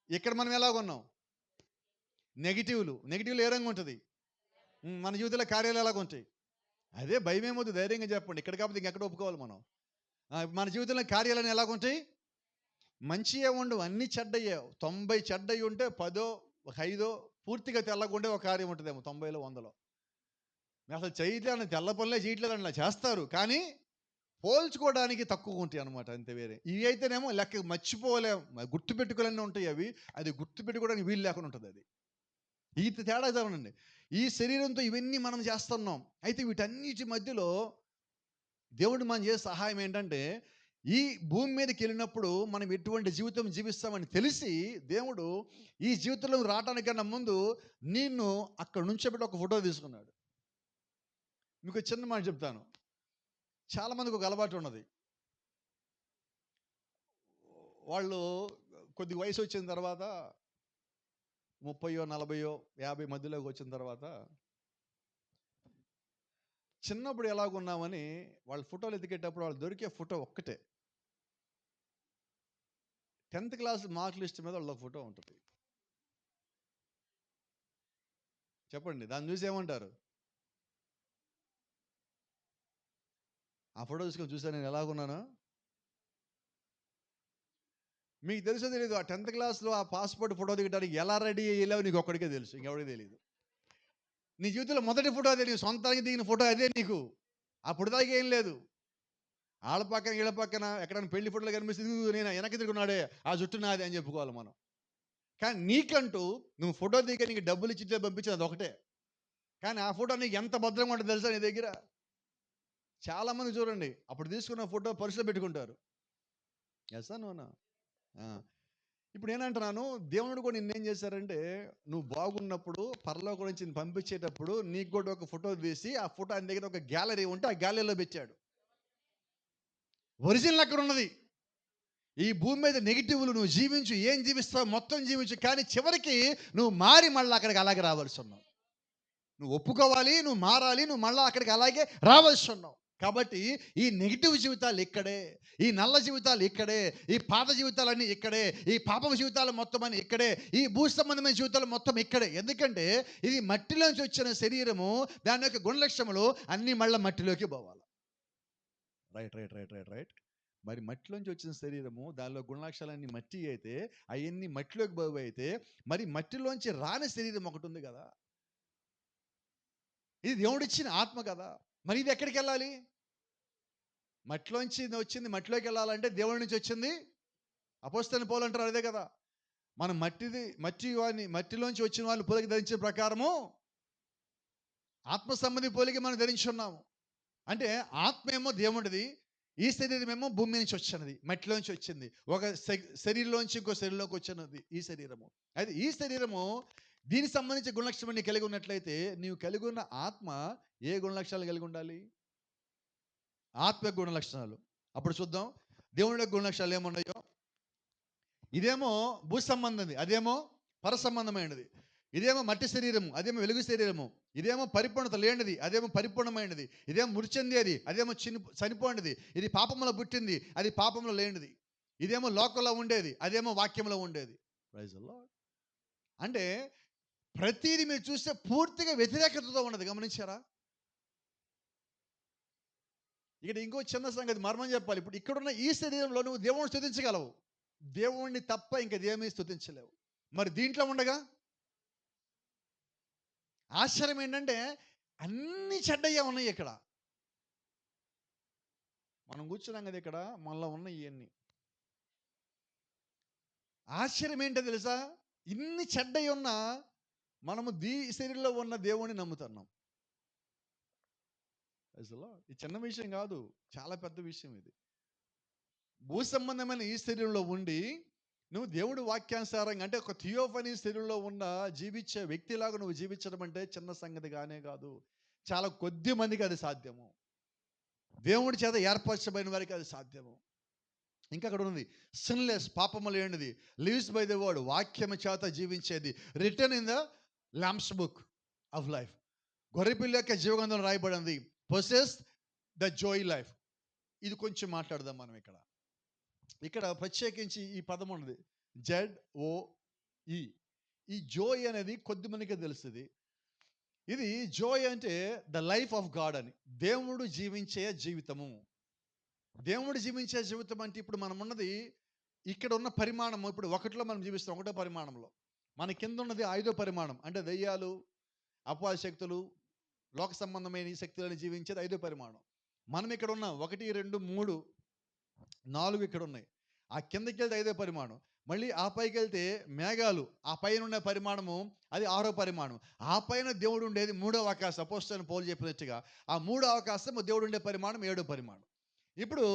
ఇక్కడ మనం ఎలాగున్నాం? నెగిటివ్లు ఏ రంగు ఉంటుంది? మన జీవితంలో కార్యాలు ఎలాగుంటాయి? అదే భయం ఏమవుతుంది, ధైర్యంగా చెప్పండి. ఇక్కడ కాకపోతే ఇంకెక్కడ ఒప్పుకోవాలి మనం. మన జీవితంలో కార్యాలను ఎలాగుంటాయి? మంచియే ఉండవు, అన్ని చెడ్డయ్యే. 90 చెడ్డయ్యి ఉంటే 10 5 పూర్తిగా తెల్లగుండే ఒక కార్యం ఉంటుందేమో 90లో 100లో. అసలు చేయట్లేదు, తెల్ల పనులే చేయట్లేదు అలా చేస్తారు, కానీ పోల్చుకోవడానికి తక్కువ ఉంటాయి అనమాట, అంతే. వేరే ఇవి అయితేనేమో లెక్క మర్చిపోలేము, గుర్తు పెట్టుకోవాలని ఉంటాయి అవి. అది గుర్తు పెట్టుకోవడానికి వీలు లేకుండా ఉంటుంది. అది ఈ తేడా జరగనండి. ఈ శరీరంతో ఇవన్నీ మనం చేస్తున్నాం. అయితే వీటన్నిటి మధ్యలో దేవుడు మనం చేసే సహాయం ఏంటంటే, ఈ భూమి మీదకి వెళ్ళినప్పుడు మనం ఎటువంటి జీవితం జీవిస్తామని తెలిసి దేవుడు ఈ జీవితంలో రావడానికన్నా ముందు నిన్ను అక్కడ నుంచోబెట్టి ఒక ఫోటో తీసుకున్నాడు. మీకు చిన్న మాట చెప్తాను. చాలామందికి ఒక అలవాటు ఉన్నది. వాళ్ళు కొద్ది వయసు వచ్చిన తర్వాత 30, 40, 50 మధ్యలోకి వచ్చిన తర్వాత చిన్నప్పుడు ఎలాగున్నామని వాళ్ళ ఫోటోలు ఎతికేటప్పుడు వాళ్ళు దొరికే ఫోటో ఒక్కటే. 10th క్లాస్ మార్క్ లిస్ట్ మీద వాళ్ళ ఫోటో ఉంటుంది. చెప్పండి, దాన్ని చూసి ఏమంటారు? ఆ ఫోటో చూసాను నేను ఎలాగున్నాను. మీకు తెలుసో తెలియదు, ఆ 10th క్లాస్లో ఆ పాస్పోర్ట్ ఫోటో దిగడానికి ఎలా రెడీ అయ్యేలావు నీకు ఒక్కడికే తెలుసు, ఇంకెవడికి తెలియదు. నీ జీవితంలో మొదటి ఫోటో అదే, నీకు సొంతానికి దిగిన ఫోటో అదే నీకు. అప్పుడు దాకా ఏం లేదు. ఆళ్ళ పక్కన వీళ్ళ పక్కన ఎక్కడైనా పెళ్లి ఫోటోలు కనిపిస్తుంది, నేను వెనక్కి తిరుగున్నాడే, ఆ జుట్టు నాది అని చెప్పుకోవాలి మనం. కానీ నీకంటూ నువ్వు ఫోటో దిగ నీకు డబ్బులు ఇచ్చితే పంపించింది అది ఒకటే. కానీ ఆ ఫోటో నీకు ఎంత భద్రంగా ఉంటుంది తెలుసా నీ దగ్గర? చాలామంది చూడండి, అప్పుడు తీసుకున్న ఫోటో పర్సులో పెట్టుకుంటారు. ఎస్ నోనా? ఇప్పుడు నేనంటున్నాను, దేవుడు కూడా నిన్నేం చేశారంటే, నువ్వు బాగున్నప్పుడు పరలోకం నుంచి పంపించేటప్పుడు నీకు కూడా ఒక ఫోటో తీసి, ఆ ఫోటో ఆయన దగ్గర ఒక గ్యాలరీ ఉంటే ఆ గ్యాలరీలో పెట్టాడు. ఒరిజినల్ అక్కడ ఉన్నది. ఈ భూమి మీద నెగిటివ్లు నువ్వు జీవించు, ఏం జీవిస్తావు మొత్తం జీవించు, కానీ చివరికి నువ్వు మారి మళ్ళీ అక్కడికి అలాగే రావాల్సి ఉన్నావు. నువ్వు ఒప్పుకోవాలి, నువ్వు మారాలి, నువ్వు మళ్ళీ అక్కడికి అలాగే రావాల్సి ఉన్నావు. కాబట్టి ఈ నెగిటివ్ జీవితాలు ఇక్కడే, ఈ నల్ల జీవితాలు ఇక్కడే, ఈ పాత జీవితాలన్నీ ఇక్కడే, ఈ పాప జీవితాలు మొత్తం అని ఇక్కడే, ఈ భూ సంబంధమైన జీవితాలు మొత్తం ఇక్కడే. ఎందుకంటే ఇది మట్టిలోంచి వచ్చిన శరీరము, దాని యొక్క గుణలక్షణములు అన్నీ మళ్ళీ మట్టిలోకి పోవాలి. Right right right right right మరి మట్టిలోంచి వచ్చిన శరీరము, దానిలో గుణలక్షణాలన్నీ మట్టి అయితే, అవన్నీ మట్టిలోకి బాగు అయితే, మరి మట్టిలోంచి రాని శరీరం ఒకటి ఉంది కదా, ఇది దేవుడిచ్చిన ఆత్మ కదా. మరి ఇది ఎక్కడికి వెళ్ళాలి? మట్టిలోంచి వచ్చింది మట్టిలోకి వెళ్ళాలంటే దేవుడి నుంచి వచ్చింది. అపోస్తలుడైన పౌలు అంటారు అదే కదా, మనం మట్టిలోంచి వచ్చిన వాళ్ళని పోలిక ధరించిన ప్రకారము ఆత్మ సంబంధి పోలిక మనం ధరించున్నాము. అంటే ఆత్మ ఏమో దేవుడిది, ఈ శరీరం ఏమో భూమి నుంచి వచ్చినది, మట్టిలోంచి వచ్చింది. ఒక శరీరంలోంచి ఇంకో శరీరంలోకి వచ్చినది ఈ శరీరము. అయితే ఈ శరీరము దీనికి సంబంధించిన గుణలక్షణం నీకు కలిగి ఉన్నట్లయితే, నీవు కలిగి ఉన్న ఆత్మ ఏ గుణలక్షణాలు కలిగి ఉండాలి? ఆత్మ గుణలక్షణాలు. అప్పుడు చూద్దాం దేవుని యొక్క గుణలక్షణాలు ఏమున్నాయో. ఇదేమో భూ సంబంధంది, అదేమో పర సంబంధమైనది. ఇదేమో మట్టి శరీరము, అదేమో వెలుగు శరీరము. ఇదేమో పరిపూర్ణత లేనిది, అదేమో పరిపూర్ణమైనది. ఇదేమో మృచెందేది, అదేమో చనిపోయినది. ఇది పాపంలో పుట్టింది, అది పాపంలో లేనిది. ఇదేమో లోకంలో ఉండేది, అదేమో వాక్యంలో ఉండేది. Praise the Lord. అంటే ప్రతిదీ మీరు చూస్తే పూర్తిగా వ్యతిరేకతతో ఉన్నది. గమనించారా? ఇక్కడ ఇంకో చిన్న సంగతి మర్మం చెప్పాలి. ఇప్పుడు ఇక్కడున్న ఈ శరీరంలో నువ్వు దేవుణ్ణి స్తుతించగలవు, దేవుణ్ణి తప్ప ఇంకా దేమీ స్తుతించలేవు. మరి దీంట్లో ఉండగా ఆశ్చర్యం ఏంటంటే అన్ని చెడ్డయ్యే ఉన్నాయి ఇక్కడ. మనం కూర్చున్నాం కదా ఇక్కడ, మనలో ఉన్నాయి ఇవన్నీ. ఆశ్చర్యం ఏంటో తెలుసా? ఇన్ని చెడ్డయ్య ఉన్నా మనము శరీరంలో ఉన్న దేవుణ్ణి నమ్ముతున్నాం. అసలు ఇది చిన్న విషయం కాదు, చాలా పెద్ద విషయం ఇది. భూ సంబంధమైన ఈ శరీరంలో ఉండి నువ్వు దేవుడు వాక్యానుసారంగా, అంటే ఒక థియోఫనీ శరీరంలో ఉన్న జీవించే వ్యక్తిలాగా నువ్వు జీవించడం అంటే చిన్న సంగతి కానే కాదు. చాలా కొద్ది మందికి అది సాధ్యము. దేవుడి చేత ఏర్పరచబడిన వారికి అది సాధ్యము. ఇంకా అక్కడ ఉంది సిన్లెస్, పాపము లేనిది, లివ్స్ బై ద వర్డ్, వాక్యము చేత జీవించేది, written in the lamb's book of life, గొర్రెపిల్ల యొక్క జీవగ్రంథంలో రాయబడింది, పొసెస్ ద జోయ్ లైఫ్. ఇది కొంచెం మాట్లాడదాం మనం. ఇక్కడ ప్రత్యేకించి ఈ పదం ఉన్నది ZOE. ఈ జోయ్ అనేది కొద్ది మందికి తెలుస్తుంది. ఇది జోయ్ అంటే ద లైఫ్ ఆఫ్ గాడ్ అని, దేవుడు జీవించే జీవితము. దేవుడు జీవించే జీవితం అంటే ఇప్పుడు మనం ఉన్నది ఇక్కడ ఉన్న పరిమాణము. ఇప్పుడు ఒకటిలో మనం జీవిస్తాం, ఒకటో పరిమాణంలో. మన కింద ఉన్నది 5వ పరిమాణం, అంటే దయ్యాలు, అపవాద శక్తులు, లోక సంబంధమైన ఈ శక్తులను జీవించేది 5వ పరిమాణం. మనం ఇక్కడ ఉన్నాం 1, 2, 3, 4 ఇక్కడ ఉన్నాయి. ఆ కిందకి వెళ్తే 5వ పరిమాణం. మళ్ళీ ఆ పైకి వెళ్తే మేఘాలు, ఆ పైన ఉండే పరిమాణము అది 6వ పరిమాణం. ఆ పైన దేవుడు ఉండేది 3వ ఆకాశం. అపోస్తలుడైన పౌలు చెప్పినట్టుగా ఆ 3వ ఆకాశం దేవుడు ఉండే పరిమాణం 7వ పరిమాణం. ఇప్పుడు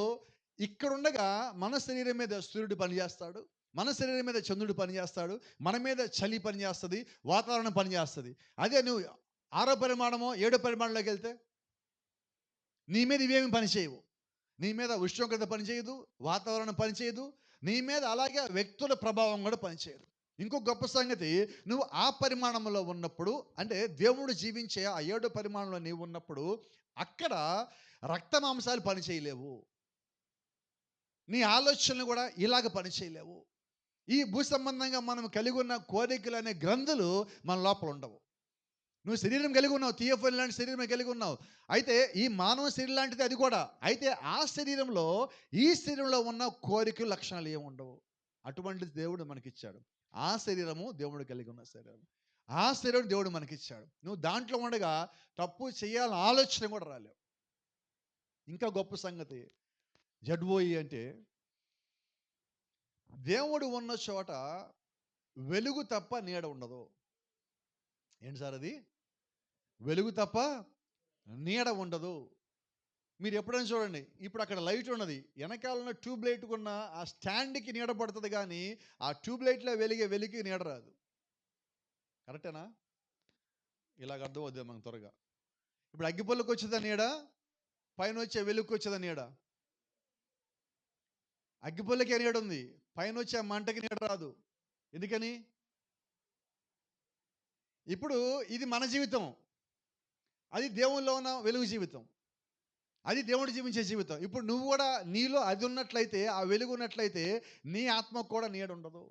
ఇక్కడ ఉండగా మన శరీరం మీద సూర్యుడు పనిచేస్తాడు, మన శరీరం మీద చంద్రుడు పనిచేస్తాడు, మన మీద చలి పనిచేస్తుంది, వాతావరణం పనిచేస్తుంది. అదే నువ్వు 6వ పరిమాణమో 7వ పరిమాణంలోకి వెళ్తే నీ మీద ఇవేమి పనిచేయవు. నీ మీద ఉష్ణోగ్రత పనిచేయదు, వాతావరణం పనిచేయదు, నీ మీద అలాగే వ్యక్తుల ప్రభావం కూడా పనిచేయదు. ఇంకో గొప్ప సంగతి, నువ్వు ఆ పరిమాణంలో ఉన్నప్పుడు, అంటే దేవుడు జీవించే ఆ 7వ పరిమాణంలో నీవు ఉన్నప్పుడు, అక్కడ రక్త మాంసాలు పనిచేయలేవు, నీ ఆలోచనలు కూడా ఇలాగ పనిచేయలేవు. ఈ భూ సంబంధంగా మనం కలిగి ఉన్న కోరికలు అనే గ్రంథులు మన లోపల ఉండవు. నువ్వు శరీరం కలిగి ఉన్నావు, థియోఫనీ లాంటి శరీరమే కలిగి ఉన్నావు. అయితే ఈ మానవ శరీరం లాంటిది అది కూడా. అయితే ఆ శరీరంలో ఈ శరీరంలో ఉన్న కోరికలు, లక్షణాలు ఏమి ఉండవు. అటువంటి దేవుడు మనకిచ్చాడు. ఆ శరీరము దేవుడు కలిగి ఉన్న శరీరం, ఆ శరీరం దేవుడు మనకిచ్చాడు. నువ్వు దాంట్లో ఉండగా తప్పు చేయాలని ఆలోచన కూడా రాలేవు. ఇంకా గొప్ప సంగతి ZOE అంటే, దేవుడు ఉన్న చోట వెలుగు తప్ప నీడ ఉండదు. ఏంటి సార్ అది? వెలుగు తప్ప నీడ ఉండదు. మీరు ఎప్పుడైనా చూడండి, ఇప్పుడు అక్కడ లైట్ ఉన్నది, వెనకాలన్న ట్యూబ్ లైట్ ఉన్న ఆ స్టాండ్కి నీడ పడుతుంది, కానీ ఆ ట్యూబ్ లైట్లో వెలిగి నీడ రాదు. కరెక్టేనా? ఇలాగ అర్థం అవుతుంది మనకు త్వరగా. ఇప్పుడు అగ్గిపుల్లకి వచ్చేదా నీడ, పైన వచ్చే వెలుగుకి వచ్చేదా నీడ? అగ్గిపుల్లకి నీడ ఉంది, పైన వచ్చే మంటకి నీడ రాదు. ఎందుకని? ఇప్పుడు ఇది మన జీవితం, అది దేవుల్లో ఉన్న వెలుగు జీవితం, అది దేవుడు జీవించే జీవితం. ఇప్పుడు నువ్వు కూడా నీలో అది ఉన్నట్లయితే, ఆ వెలుగు ఉన్నట్లయితే, నీ ఆత్మకు కూడా నీడ ఉండదు,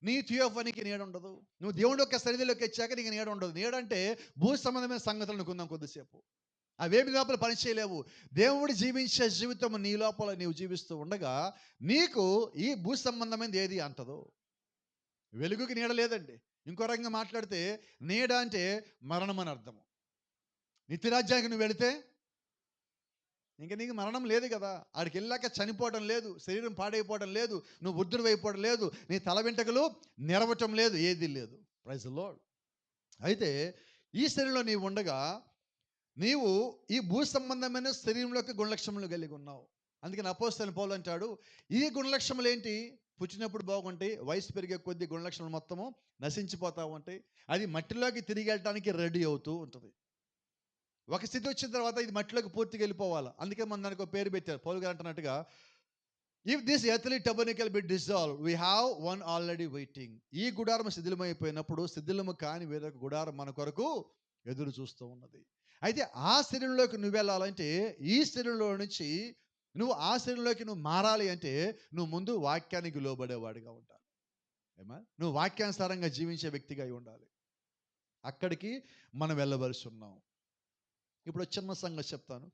నీ థియోఫనీకి నీడ ఉండదు. నువ్వు దేవుడి యొక్క సన్నిధిలోకి వచ్చాక నీకు నీడ ఉండదు. నీడ అంటే భూ సంబంధమైన సంగతులను కొందాం కొద్దిసేపు. అవేమి లోపల పని చేయలేవు. దేవుడు జీవించే జీవితం నీ లోపల నీవు జీవిస్తూ ఉండగా నీకు ఈ భూ సంబంధమైనది ఏది అంటదు. వెలుగుకి నీడ లేదండి. ఇంకో రకంగా మాట్లాడితే నీడ అంటే మరణం అని అర్థము. నిత్యరాజ్యానికి నువ్వు వెళితే ఇంక నీకు మరణం లేదు కదా. ఆడికి వెళ్ళాక చనిపోవడం లేదు, శరీరం పాడైపోవడం లేదు, నువ్వు వృద్ధుడివైపోవడం లేదు, నీ తల వెంట్రుకలు నెరవటం లేదు, ఏది లేదు. Praise the Lord. అయితే ఈ శరీరంలో నీవు ఉండగా నీవు ఈ భూ సంబంధమైన శరీరంలోకి గుణలక్షణములు కలిగి ఉన్నావు. అందుకని అపోస్తలుడైన పౌలు అంటాడు, ఈ గుణలక్షణములు ఏంటి? పుట్టినప్పుడు బాగుంటాయి, వయసు పెరిగే కొద్దీ గుణలక్షణాలు మొత్తము నశించిపోతూ ఉంటాయి. అది మట్టిలోకి తిరిగి వెళ్ళటానికి రెడీ అవుతూ ఉంటుంది. ఒక స్థితి వచ్చిన తర్వాత ఇది మట్టిలోకి పూర్తిగా వెళ్ళిపోవాలి. అందుకే మన దానికి ఒక పేరు పెట్టారు. పౌలు గారు అంటున్నట్టుగా, if this earthly tabernacle be dissolve we have one already waiting. ఈ గుడారం శిథిలమైపోయినప్పుడు శిథిలము కాని వేరొక గుడారం మన కొరకు ఎదురు చూస్తూ ఉన్నది. అయితే ఆ శరీరంలోకి నువ్వు వెళ్ళాలంటే, ఈ శరీరంలో నుంచి నువ్వు ఆ శరీరంలోకి నువ్వు మారాలి అంటే నువ్వు ముందు వాక్యానికి లోబడేవాడిగా ఉండాలి. ఏమా, నువ్వు వాక్యానుసారంగా జీవించే వ్యక్తిగా అయి ఉండాలి. అక్కడికి మనం వెళ్ళవలసి ఉన్నాం. ఇప్పుడు చిన్న సంగతి చెప్తాను.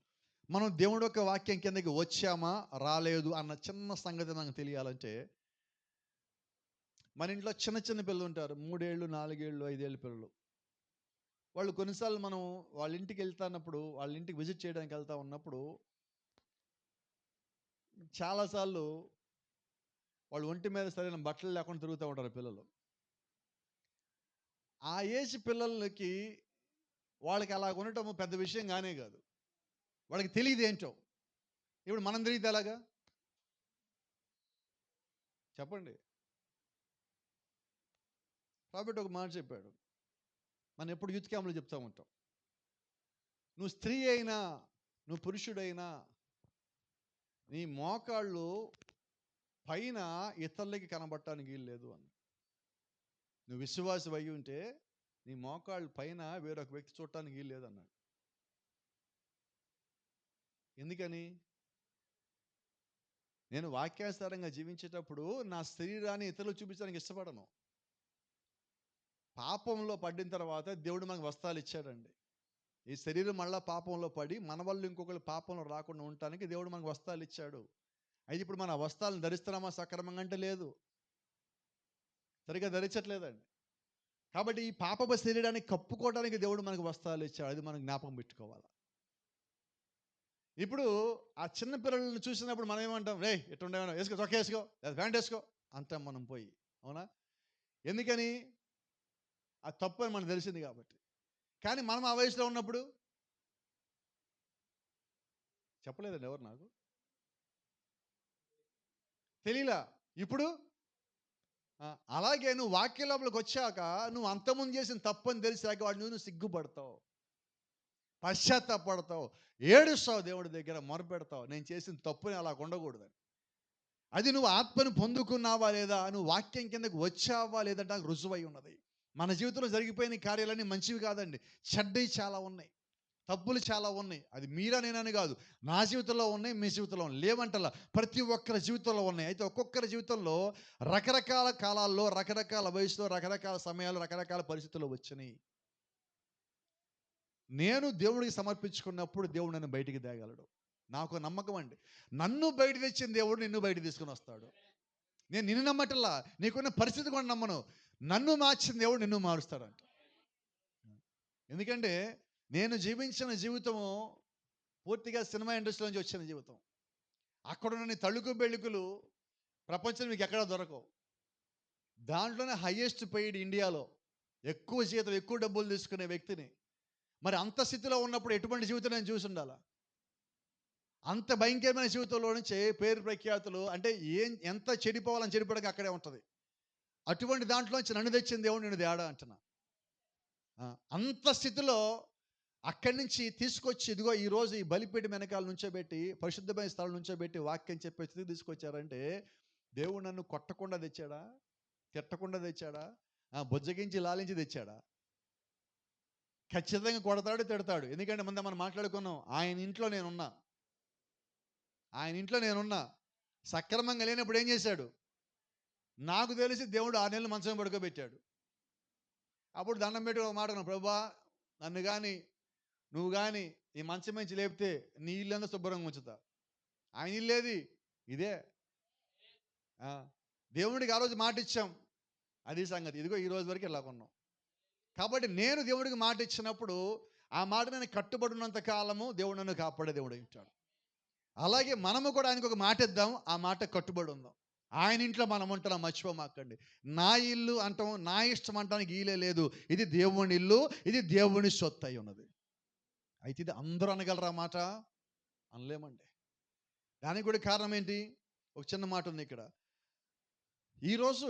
మనం దేవుడి యొక్క వాక్యం కిందకి వచ్చామా రాలేదు అన్న చిన్న సంగతి నాకు తెలియాలంటే, మన ఇంట్లో చిన్న చిన్న పిల్లలు ఉంటారు. 3 ఏళ్ళు 4 ఏళ్ళు 5 ఏళ్ళ పిల్లలు. వాళ్ళు కొన్నిసార్లు మనం వాళ్ళ ఇంటికి వెళ్తున్నప్పుడు, వాళ్ళ ఇంటికి విజిట్ చేయడానికి వెళ్తా ఉన్నప్పుడు చాలాసార్లు వాళ్ళు ఒంటి మీద సరైన బట్టలు లేకుండా తిరుగుతూ ఉంటారు పిల్లలు. ఆ ఏజ్ పిల్లలకి వాళ్ళకి అలా ఉండటం పెద్ద విషయం కానే కాదు. వాళ్ళకి తెలియదు ఏంటో. ఇప్పుడు మనం తిరిగితే ఎలాగా చెప్పండి. కాబట్టి ఒక మాట చెప్పాడు. మనం ఎప్పుడు యూత్ క్యాంపులో చెప్తూ ఉంటాం, నువ్వు స్త్రీ అయినా నువ్వు పురుషుడైనా నీ మోకాళ్ళు పైన ఇతరులకి కనబడటానికి వీలు లేదు అని. నువ్వు విశ్వాసం అయ్యి ఉంటే నీ మోకాళ్ళు పైన వేరొక వ్యక్తి చూడటానికి వీలు లేదు అన్నాడు. ఎందుకని? నేను వాక్యానుసారంగా జీవించేటప్పుడు నా శరీరాన్ని ఇతరులు చూపించడానికి ఇష్టపడను. పాపంలో పడిన తర్వాత దేవుడు మనకు వస్త్రాలు ఇచ్చాడండి. ఈ శరీరం మళ్ళా పాపంలో పడి మన వల్ల ఇంకొకరు పాపంలో రాకుండా ఉండటానికి దేవుడు మనకు వస్త్రాలు ఇచ్చాడు. అయితే ఇప్పుడు మన వస్త్రాలను ధరిస్తున్నామా సక్రమంగా అంటే లేదు, సరిగా ధరించట్లేదండి. కాబట్టి ఈ పాపపు శరీరాన్ని కప్పుకోవడానికి దేవుడు మనకు వస్త్రాలు ఇచ్చాడు. అది మనం జ్ఞాపకం పెట్టుకోవాలి. ఇప్పుడు ఆ చిన్న పిల్లలను చూసినప్పుడు మనం ఏమంటాం, రే ఎట్టు ఉండేవా, వేసుకో, చొక్కా వేసుకో, లేదా ప్యాంట్ వేసుకో అంటాం మనం పోయి. అవునా? ఎందుకని? ఆ తప్పు అని మనకు తెలిసింది కాబట్టి. కానీ మనం ఆ వయసులో ఉన్నప్పుడు చెప్పలేదండి ఎవరు నాకు తెలియలా. ఇప్పుడు అలాగే నువ్వు వాక్య లోపలికి వచ్చాక నువ్వు అంతకుముందు చేసిన తప్పని తెలిసాక వాడు నువ్వు సిగ్గుపడతావు, పశ్చాత్తాపడతావు, ఏడుస్తావు, దేవుడి దగ్గర మొరపెడతావు, నేను చేసిన తప్పుని అలా ఉండకూడదని. అది నువ్వు ఆత్మను పొందుకున్నావా లేదా, నువ్వు వాక్యం కిందకు వచ్చావా లేదంటే నాకు రుజువై ఉన్నది. మన జీవితంలో జరిగిపోయిన కార్యాలన్నీ మంచివి కాదండి, చెడ్డవి చాలా ఉన్నాయి, తప్పులు చాలా ఉన్నాయి. అది మీరా నేనని కాదు, నా జీవితంలో ఉన్నాయి, మీ జీవితంలో ఉన్నాయి, లేవంటలా ప్రతి ఒక్కరి జీవితంలో ఉన్నాయి. అయితే ఒక్కొక్కరి జీవితంలో రకరకాల కాలాల్లో, రకరకాల వయసులో, రకరకాల సమయాలు, రకరకాల పరిస్థితుల్లో వచ్చినాయి. నేను దేవుడికి సమర్పించుకున్నప్పుడు దేవుడు నన్ను బయటికి తేగలడు. నాకు నమ్మకం అండి, నన్ను బయట తెచ్చిన దేవుడు నిన్ను బయట తీసుకుని వస్తాడు. నేను నిన్ను నమ్మటల్లా, నీకున్న పరిస్థితి కూడా నమ్మను, నన్ను మార్చిన దేవుడు నిన్ను మారుస్తాడంట. ఎందుకంటే నేను జీవించిన జీవితము పూర్తిగా సినిమా ఇండస్ట్రీ నుంచి వచ్చిన జీవితం. అక్కడున్న తళుకు బెళుకులు ప్రపంచం మీకు ఎక్కడా దొరకవు. దాంట్లోనే హయ్యెస్ట్ పెయిడ్ ఇండియాలో ఎక్కువ జీతం ఎక్కువ డబ్బులు తీసుకునే వ్యక్తిని. మరి అంత స్థితిలో ఉన్నప్పుడు ఎటువంటి జీవితం నేను చూసి ఉండాలా? అంత భయంకరమైన జీవితంలో నుంచి పేరు ప్రఖ్యాతులు అంటే ఎంత చెడిపోవాలని చెడిపోవడానికి అక్కడే ఉంటుంది. అటువంటి దాంట్లోంచి నన్ను తెచ్చిన దేవుడు నేను తేడా అంటున్నా. అంత స్థితిలో అక్కడి నుంచి తీసుకొచ్చి ఇదిగో ఈరోజు ఈ బలిపీఠం వెనకాల నుంచోబెట్టి, పరిశుద్ధమైన స్థలం నుంచోబెట్టి వాక్యం చెప్పే స్థితికి తీసుకొచ్చారంటే దేవుడు నన్ను కొట్టకుండా తెచ్చాడా, తిట్టకుండా తెచ్చాడా, బుజ్జగించి లాలించి తెచ్చాడా? ఖచ్చితంగా కొడతాడు, తిడతాడు. ఎందుకంటే ముందు మనం మాట్లాడుకున్నాం, ఆయన ఇంట్లో నేనున్నా సక్రమంగా లేనప్పుడు ఏం చేశాడు? నాకు తెలిసి దేవుడు 6 నెలలు మంచం పడుకోబెట్టాడు. అప్పుడు దండం పెట్టి ఒక మాట అన్నాడు, ప్రభువా నన్ను కానీ నువ్వు కానీ ఈ మంచం మంచి లేపితే నీ ఇల్లంతా శుభ్రంగా ఉంచుతా. ఆయన ఇల్లేది ఇదే. ఆ, దేవుడికి ఆ రోజు మాట ఇచ్చాం, అది సంగతి. ఇదిగో ఈ రోజు వరకు ఇలా ఉన్నాం. కాబట్టి నేను దేవుడికి మాట ఇచ్చినప్పుడు ఆ మాట నేను కట్టుబడి ఉన్నంత కాలము దేవుడు నన్ను కాపాడే దేవుడు ఉంటాడు. అలాగే మనము కూడా ఆయనకు ఒక మాట ఇద్దాం, ఆ మాట కట్టుబడి ఉందాం. ఆయన ఇంట్లో మనం ఉంటున్నాం, మర్చిపోమాకండి. నా ఇల్లు అంటాం, నా ఇష్టం అంటానికి ఈలే లేదు. ఇది దేవుని ఇల్లు, ఇది దేవుని సొత్తు అయి ఉన్నది. అయితే ఇది అందరూ అనగలరా మాట? అనలేమండి. దానికి కూడా కారణం ఏంటి? ఒక చిన్న మాట ఉంది ఇక్కడ. ఈరోజు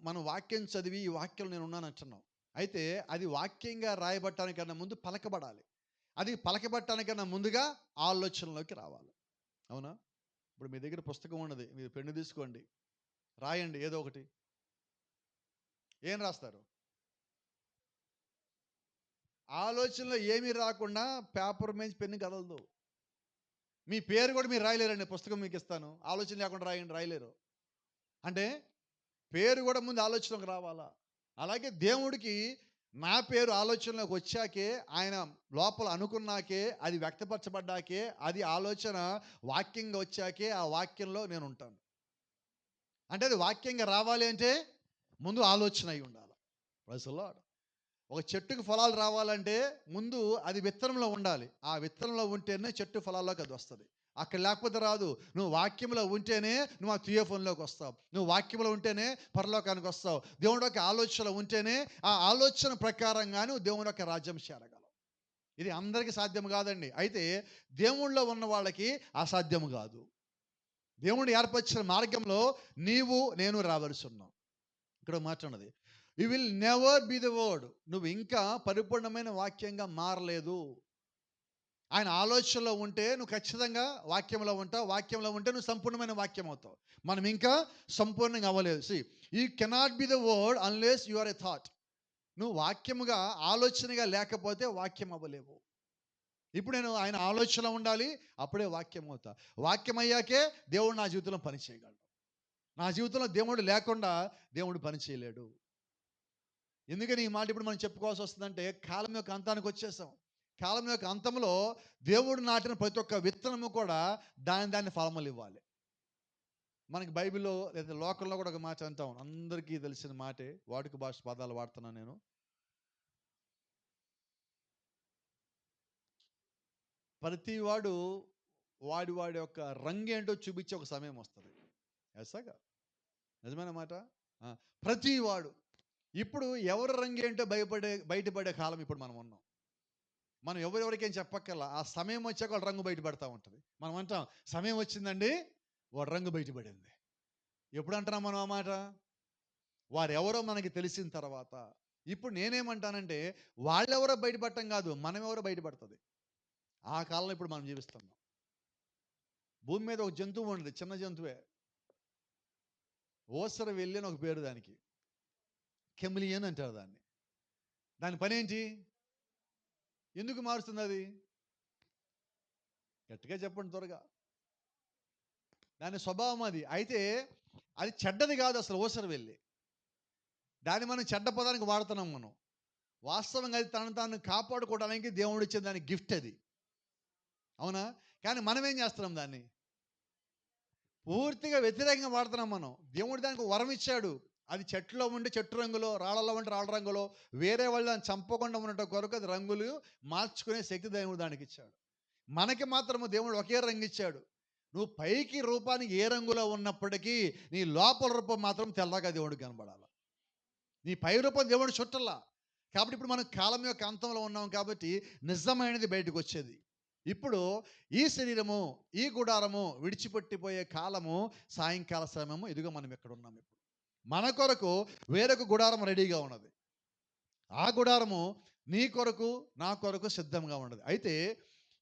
మనం వాక్యం చదివి ఈ వాక్యం నేను ఉన్నాను అంటున్నాం. అయితే అది వాక్యంగా రాయబట్టానికన్నా ముందు పలకబడాలి. అది పలకబట్టానికన్నా ముందుగా ఆలోచనలోకి రావాలి. అవునా? ఇప్పుడు మీ దగ్గర పుస్తకం ఉన్నది, మీరు పెన్ను తీసుకోండి, రాయండి ఏదో ఒకటి. ఏం రాస్తారు? ఆలోచనలో ఏమీ రాకుండా పేపర్ మీద పెన్ను కదలదు. మీ పేరు కూడా మీరు రాయలేరండి. పుస్తకం మీకు ఇస్తాను, ఆలోచన లేకుండా రాయండి, రాయలేరు. అంటే పేరు కూడా ముందు ఆలోచనలోకి రావాలా. అలాగే దేవుడికి నా పేరు ఆలోచనలోకి వచ్చాకే, ఆయన లోపల అనుకున్నాకే, అది వ్యక్తపరచబడ్డాకే, అది ఆలోచన వాక్యంగా వచ్చాకే ఆ వాక్యంలో నేను ఉంటాను. అంటే అది వాక్యంగా రావాలి అంటే ముందు ఆలోచన అయి ఉండాలి. Praise the Lord. ఒక చెట్టుకు ఫలాలు రావాలంటే ముందు అది విత్తనంలో ఉండాలి. ఆ విత్తనంలో ఉంటేనే చెట్టు ఫలాల్లోకి అది వస్తుంది. అక్కడ లేకపోతే రాదు. నువ్వు వాక్యంలో ఉంటేనే నువ్వు ఆ థియోఫోన్లోకి వస్తావు. నువ్వు వాక్యంలో ఉంటేనే పరలోకానికి వస్తావు. దేవుడి యొక్క ఆలోచన ఉంటేనే ఆ ఆలోచన ప్రకారంగా నువ్వు దేవుడి యొక్క రాజ్యం చేరగలవు. ఇది అందరికీ సాధ్యం కాదండి. అయితే దేవుళ్ళో ఉన్న వాళ్ళకి అసాధ్యం కాదు. దేవుడు ఏర్పరిచిన మార్గంలో నీవు నేను రావలసి ఉన్నాం. ఇక్కడ మాట్లాడినది, you will never be the word. నువ్వు ఇంకా పరిపూర్ణమైన వాక్యంగా మారలేదు. ఆయన ఆలోచనలో ఉంటే నువ్వు ఖచ్చితంగా వాక్యంలో ఉంటావు. వాక్యంలో ఉంటే నువ్వు సంపూర్ణమైన వాక్యం అవుతావు. మనం ఇంకా సంపూర్ణంగా అవ్వలేదు. See you cannot be the word unless you are a thought. నువ్వు వాక్యముగా ఆలోచనగా లేకపోతే వాక్యం అవ్వలేవు. ఇప్పుడు నేను ఆయన ఆలోచనలో ఉండాలి, అప్పుడే వాక్యం అవుతా. వాక్యం అయ్యాకే దేవుడు నా జీవితంలో పని చేయగలడు. నా జీవితంలో దేవుడు లేకుండా దేవుడు పని చేయలేడు. ఎందుకని ఈ మాట ఇప్పుడు మనం చెప్పుకోవాల్సి వస్తుందంటే, కాలం యొక్క అంతానికి వచ్చేసాం. కాలం యొక్క అంతంలో దేవుడు నాటిన ప్రతి ఒక్క విత్తనము కూడా దాని ఫలములు ఇవ్వాలి. మనకి బైబిల్లో లేదా లోకంలో కూడా ఒక మాట అంటాం, అందరికీ తెలిసిన మాటే, వాడుక భాష పదాలు వాడుతున్నాను నేను. ప్రతి వాడు వాడి యొక్క రంగు ఏంటో చూపించే ఒక సమయం వస్తుంది. ఎస్సాగా నిజమైన మాట. ప్రతి వాడు ఇప్పుడు ఎవరి రంగు ఏంటో బయటపడే కాలం ఇప్పుడు మనం ఉన్నాం. మనం ఎవరెవరికేం చెప్పక్కర్లా, ఆ సమయం వచ్చాక వాళ్ళ రంగు బయటపడతా ఉంటుంది. మనం అంటాం సమయం వచ్చిందండి, వాడు రంగు బయటపడింది. ఎప్పుడు అంటున్నాం మనం ఆ మాట? వారెవరో మనకి తెలిసిన తర్వాత. ఇప్పుడు నేనేమంటానంటే, వాళ్ళెవరో బయటపడటం కాదు, మనం ఎవరో బయటపడుతుంది. ఆ కాలంలో ఇప్పుడు మనం జీవిస్తున్నాం. భూమి మీద ఒక జంతువు ఉండదు, చిన్న జంతువే, ఓసర వెళ్ళి అని ఒక పేరు దానికి, కెమిలియన్ అంటారు దాన్ని. దాని పని ఏంటి? ఎందుకు మారుస్తుంది అది? గట్టిగా చెప్పండి త్వరగా. దాని స్వభావం అది. అయితే అది చెడ్డది కాదు అసలు. ఓసర వెళ్ళి దాన్ని మనం చెడ్డ పదానికి వాడుతున్నాం మనం. వాస్తవంగా అది తాను కాపాడుకోవడానికి దేవుడు ఇచ్చే దాని గిఫ్ట్ అది. అవునా? కానీ మనం ఏం చేస్తున్నాం? దాన్ని పూర్తిగా వ్యతిరేకంగా వాడుతున్నాం మనం. దేవుడు దానికి వరం ఇచ్చాడు. అది చెట్టులో ఉండి చెట్టు రంగులో, రాళ్ళలో ఉండి రాళ్ళ రంగులో, వేరే వాళ్ళు దాన్ని చంపకుండా ఉండటం కొరకు అది రంగులు మార్చుకునే శక్తి దేవుడు దానికి ఇచ్చాడు. మనకి మాత్రము దేవుడు ఒకే రంగు ఇచ్చాడు. నువ్వు పైకి రూపానికి ఏ రంగులో ఉన్నప్పటికీ నీ లోపల రూపం మాత్రం తెల్లగా దేవుడికి కనబడాలి. నీ పై రూపం దేవుడు చుట్టల్లా. కాబట్టి ఇప్పుడు మనం కాలం యొక్క అంతంలో ఉన్నాం కాబట్టి నిజమైనది బయటకు వచ్చేది. ఇప్పుడు ఈ శరీరము, ఈ గుడారము విడిచిపెట్టిపోయే కాలము సాయంకాల సమయము. ఇదిగో మనం ఎక్కడ ఉన్నాం ఇప్పుడు. మన కొరకు వేరొక గుడారం రెడీగా ఉన్నది. ఆ గుడారము నీ కొరకు నా కొరకు సిద్ధంగా ఉన్నది. అయితే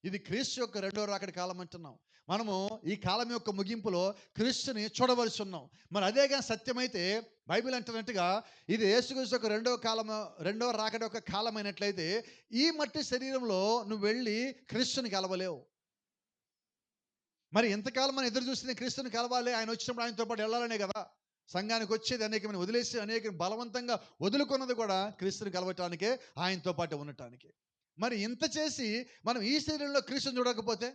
ఇది క్రీస్తు యొక్క రెండో రాకడి కాలం అంటున్నాం. మనము ఈ కాలం యొక్క ముగింపులో క్రీస్తుని చూడవలసి ఉన్నాం. మరి అదే కానీ సత్యమైతే బైబిల్ అంటున్నట్టుగా ఇది యేసుక్రీస్తు యొక్క రెండో రాకడి యొక్క కాలమైనట్లయితే ఈ మట్టి శరీరంలో నువ్వు వెళ్ళి క్రీస్తుని కలవలేవు. మరి ఎంతకాలం మనం ఎదురు చూస్తే క్రీస్తుని కలవాలి, ఆయన వచ్చినప్పుడు ఆయనతో పాటు వెళ్ళాలనే కదా సంఘానికి వచ్చేది. అనేకమైన వదిలేసి అనేక బలవంతంగా వదులుకున్నది కూడా క్రీస్తుని కలవటానికే, ఆయనతో పాటు ఉండటానికి. మరి ఇంత చేసి మనం ఈ శరీరంలో క్రీస్తుని చూడకపోతే,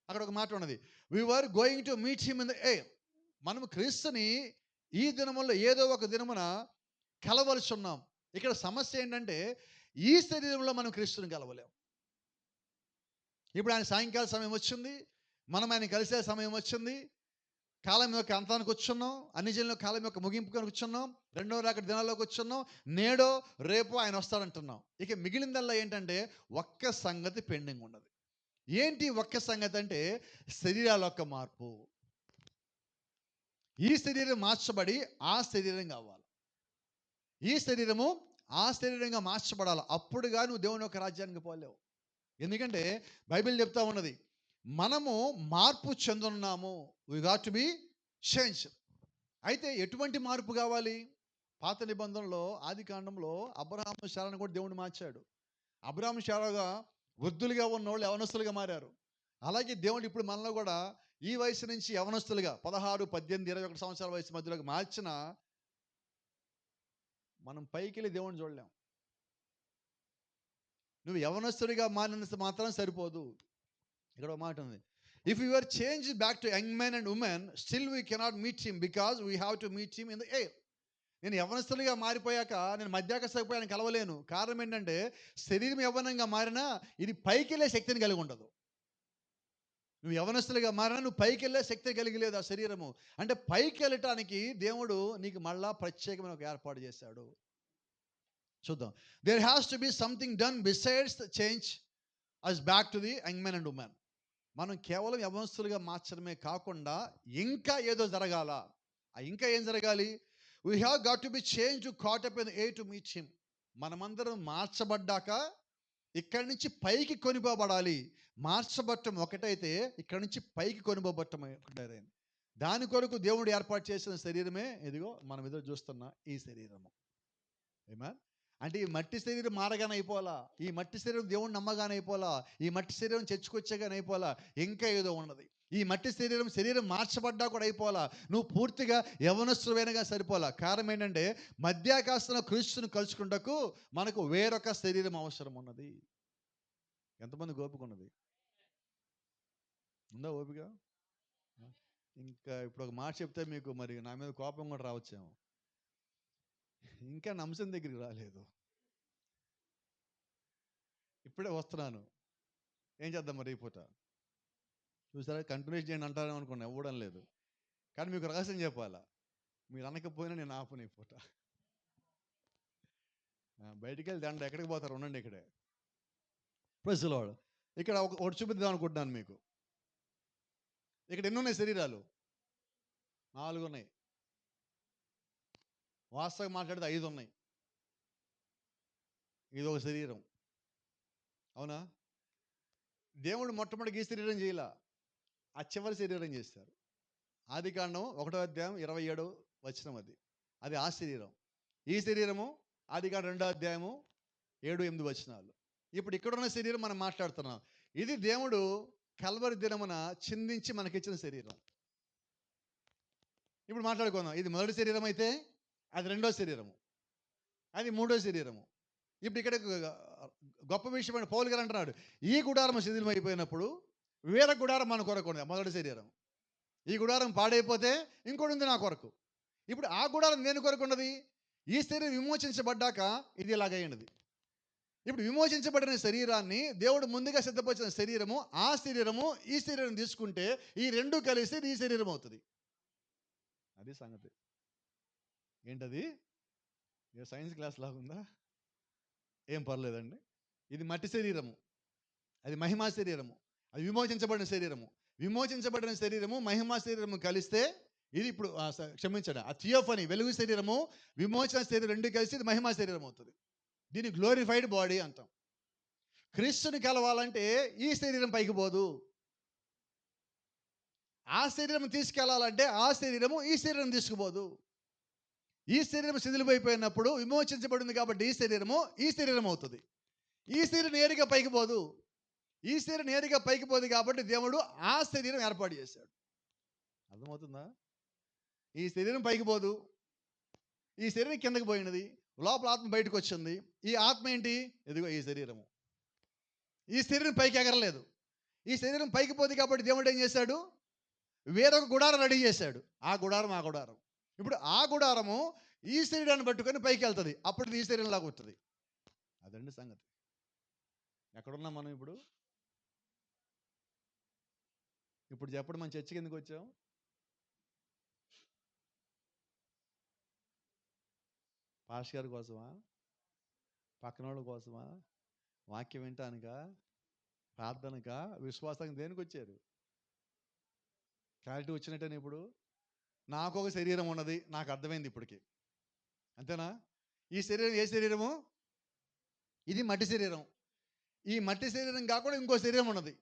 అక్కడ ఒక మాట ఉన్నది, we were going to meet him in the air. మనం క్రీస్తుని ఈ దినములో ఏదో ఒక దినమున కలవలసి ఉన్నాం. ఇక్కడ సమస్య ఏంటంటే ఈ శరీరంలో మనం క్రీస్తుని కలవలేం. ఇప్పుడు ఆయన సాయంకాల సమయం వచ్చింది, మనం ఆయన కలిసే సమయం వచ్చింది, కాలం యొక్క అంతానికి వచ్చున్నాం, అన్ని జనుల కాలం యొక్క ముగింపుకి వచ్చున్నాం, రెండో రాకడ దినాల్లోకి వచ్చున్నాం, నేడో రేపు ఆయన వస్తాడంటున్నాం. ఇక మిగిలిందల్లా ఏంటంటే ఒక్క సంగతి పెండింగ్ ఉన్నది. ఏంటి ఒక్క సంగతి అంటే శరీరాల యొక్క మార్పు. ఈ శరీరం మార్చబడి ఆ శరీరం కావాలి, ఈ శరీరము ఆ శరీరంగా మార్చబడాలి. అప్పుడుగా నువ్వు దేవుని యొక్క రాజ్యానికి పోలేవు. ఎందుకంటే బైబిల్ చెప్తా ఉన్నది, మనము మార్పు చెందున్నాము. We got to be change. అయితే ఎటువంటి మార్పు కావాలి? పాత నిబంధనలో ఆది కాండంలో అబ్రహాము శారాను కూడా దేవుడు మార్చాడు. అబ్రహాము శారాగా వృద్ధులుగా ఉన్నోళ్ళు యవనస్తులుగా మారారు. అలాగే దేవుడు ఇప్పుడు మనలో కూడా ఈ వయసు నుంచి యవనస్తులుగా 16, 18, 21 సంవత్సరాల వయసు మధ్యలోకి మార్చిన మనం పైకి వెళ్ళి దేవుడిని చూడలేం. నువ్వు యవనస్తుడిగా మారినంత మాత్రం సరిపోదు. ఇక్కడ ఒక మాట ఉంది, if you are change back to young men and women still we cannot meet him because we have to meet him in the air. నేను యవనస్తుడిగా మారిపోయాక నేను మధ్యాకాశకు ఆయన కలవలేను. కారణం ఏంటంటే శరీరం యవ్వనంగా మారినా ఇది పైకి వెళ్ళే శక్తిని కలిగి ఉండదు. నువ్వు యవనస్తులుగా మారినా నువ్వు పైకి వెళ్ళే శక్తి కలిగి లేదు ఆ శరీరము. అంటే పైకి వెళ్ళటానికి దేవుడు నీకు మళ్ళా ప్రత్యేకమైన ఒక ఏర్పాటు చేశాడు. చూద్దాం. There has to be something done besides the change us back to the young men and women. మనం కేవలం యవనస్తులుగా మార్చడమే కాకుండా ఇంకా ఏదో జరగాల. ఆ ఇంకా ఏం జరగాలి? We have got to be change to caught up in A to meet him. మనమందరం మార్చబడ్డాక ఇక్కడి నుంచి పైకి కొనిపోబడాలి. మార్చబట్టం ఒకటైతే ఇక్కడి నుంచి పైకి కొనిపోబట్టం ఒకటే. దాని కొరకు దేవుడు ఏర్పాటు చేసిన శరీరమే ఇదిగో మనం ఎదురు చూస్తున్న ఈ శరీరము. ఏమా అంటే ఈ మట్టి శరీరం మారగానే అయిపోలా, ఈ మట్టి శరీరం దేవుడిని నమ్మగానే అయిపోలా, ఈ మట్టి శరీరం చర్చకొచ్చాగానే అయిపోలా, ఇంకా ఏదో ఉన్నది. ఈ మట్టి శరీరం మార్చబడ్డా కూడా అయిపోలా, నువ్వు పూర్తిగా యవనస్తువైనగా సరిపోలా. కారణం ఏంటంటే మధ్యాకాశంలో క్రీస్తుని కలుసుకుంటకు మనకు వేరొక శరీరం అవసరం ఉన్నది. ఎంతమంది ఓపిక ఉన్నది? ఉందా ఓపిక? ఇంకా ఇప్పుడు ఒక మాట చెప్తే మీకు మరి నా మీద కోపం కూడా రావచ్చేమో. ఇంకా నా అంశం దగ్గరికి రాలేదు, ఇప్పుడే వస్తున్నాను. ఏం చేద్దాం మరి ఈ పూట? చూసారా, కంటిన్యూస్ చేయండి అంటారేమో అనుకున్నా, ఇవ్వడం లేదు. కానీ మీకు రహస్యం చెప్పాలా, మీరు అనకపోయినా నేను ఆపను ఈ పూట. బయటికి వెళ్తే అంట ఎక్కడికి పోతారు? ఉండండి ఇక్కడే. Praise the Lord. ఇక్కడ ఒకటి చూపిద్దాం అనుకుంటున్నాను మీకు. ఇక్కడ ఎన్ని ఉన్నాయి శరీరాలు? 4 ఉన్నాయి. వాస్తవంగా మాట్లాడితే 5 ఉన్నాయి. ఇది ఒక శరీరం, అవునా? దేవుడు మొట్టమొదటి ఈ శరీరం చేయలా, ఆ చివరి శరీరం చేశారు. ఆది కాండం 1వ అధ్యాయం 27వ వచనం అది ఆ శరీరం. ఈ శరీరము ఆది కాండం 2వ అధ్యాయము 7, 8 వచనాలు. ఇప్పుడు ఇక్కడున్న శరీరం మనం మాట్లాడుతున్నాం. ఇది దేవుడు కల్వరి దినమున చిందించి మనకిచ్చిన శరీరం. ఇప్పుడు మాట్లాడుకుందాం. ఇది మొదటి శరీరం అయితే అది 2వ శరీరము, అది 3వ శరీరము. ఇప్పుడు ఇక్కడ గొప్ప విషయం పౌలు గారు అంటున్నాడు, ఈ గుడారం శిథిలం అయిపోయినప్పుడు వేరే గుడారం మన కొరకు ఉంది. మొదటి శరీరం, ఈ గుడారం పాడైపోతే ఇంకోటి ఉంది నా కొరకు. ఇప్పుడు ఆ గుడారం దేని కొరకు ఉన్నది? ఈ శరీరం విమోచించబడ్డాక ఇది ఇలాగైనది. ఇప్పుడు విమోచించబడిన శరీరాన్ని దేవుడు ముందుగా సిద్ధపరిచిన శరీరము, ఆ శరీరము ఈ శరీరం తీసుకుంటే ఈ రెండు కలిసి ఈ శరీరం అవుతుంది. అది సంగతి. ఏంటది? ఏ సైన్స్ క్లాస్ లాగుందా? ఏం పర్లేదండి. ఇది మట్టి శరీరము, అది మహిమా శరీరము, అది విమోచించబడిన శరీరము. విమోచించబడిన శరీరము మహిమా శరీరము కలిస్తే ఇది ఇప్పుడు క్షమించండి, ఆ థియోఫనీ వెలుగు శరీరము విమోచన శరీరం రెండు కలిసి ఇది మహిమా శరీరం అవుతుంది. దీన్ని గ్లోరిఫైడ్ బాడీ అంటాం. క్రీస్తుని కలవాలంటే ఈ శరీరం పైకి పోదు. ఆ శరీరం తీసుకెళ్లాలంటే ఆ శరీరము ఈ శరీరం తీసుకుపోదు. ఈ శరీరం శిథిలిపోయినప్పుడు విమోచించబడింది కాబట్టి ఈ శరీరం అవుతుంది. ఈ శరీరం నేరుగా పైకి పోదు. ఈ శరీరం నేరుగా పైకి పోదు కాబట్టి దేవుడు ఆ శరీరం ఏర్పాటు చేశాడు. అర్థమవుతుందా? ఈ శరీరం పైకి పోదు, ఈ శరీరం కిందకి పోయినది. లోపల ఆత్మ బయటకు వచ్చింది. ఈ ఆత్మ ఏంటి? ఇదిగో ఈ శరీరము. ఈ శరీరం పైకి ఎగరలేదు. ఈ శరీరం పైకి పోతుంది కాబట్టి దేవుడు ఏం చేశాడు? వేరొక గుడారం రెడీ చేశాడు. ఆ గుడారం ఆ గుడారం. ఇప్పుడు ఆ గుడారము ఈ శరీరాన్ని పట్టుకొని పైకి వెళ్తుంది. అప్పుడు ఇది ఈ శరీరంలాగా వస్తుంది. అదండి సంగతి. ఎక్కడున్నాం మనం ఇప్పుడు? ఇప్పుడు చెప్పండి, మన చర్చికి ఎందుకు వచ్చాం? పాస్టర్ గారి కోసమా? పక్కన వాళ్ళ కోసమా? వాక్యం వింటానుక, ప్రార్థనక, విశ్వాసానికి దేనికి వచ్చారు? క్లారిటీ వచ్చినట్టేనే ఇప్పుడు. నాకు ఒక శరీరం ఉన్నది, నాకు అర్థమైంది ఇప్పటికి. అంతేనా? ఈ శరీరం ఏ శరీరము? ఇది మట్టి శరీరం. ఈ మట్టి శరీరం కాకుండా ఇంకో శరీరం ఉన్నది.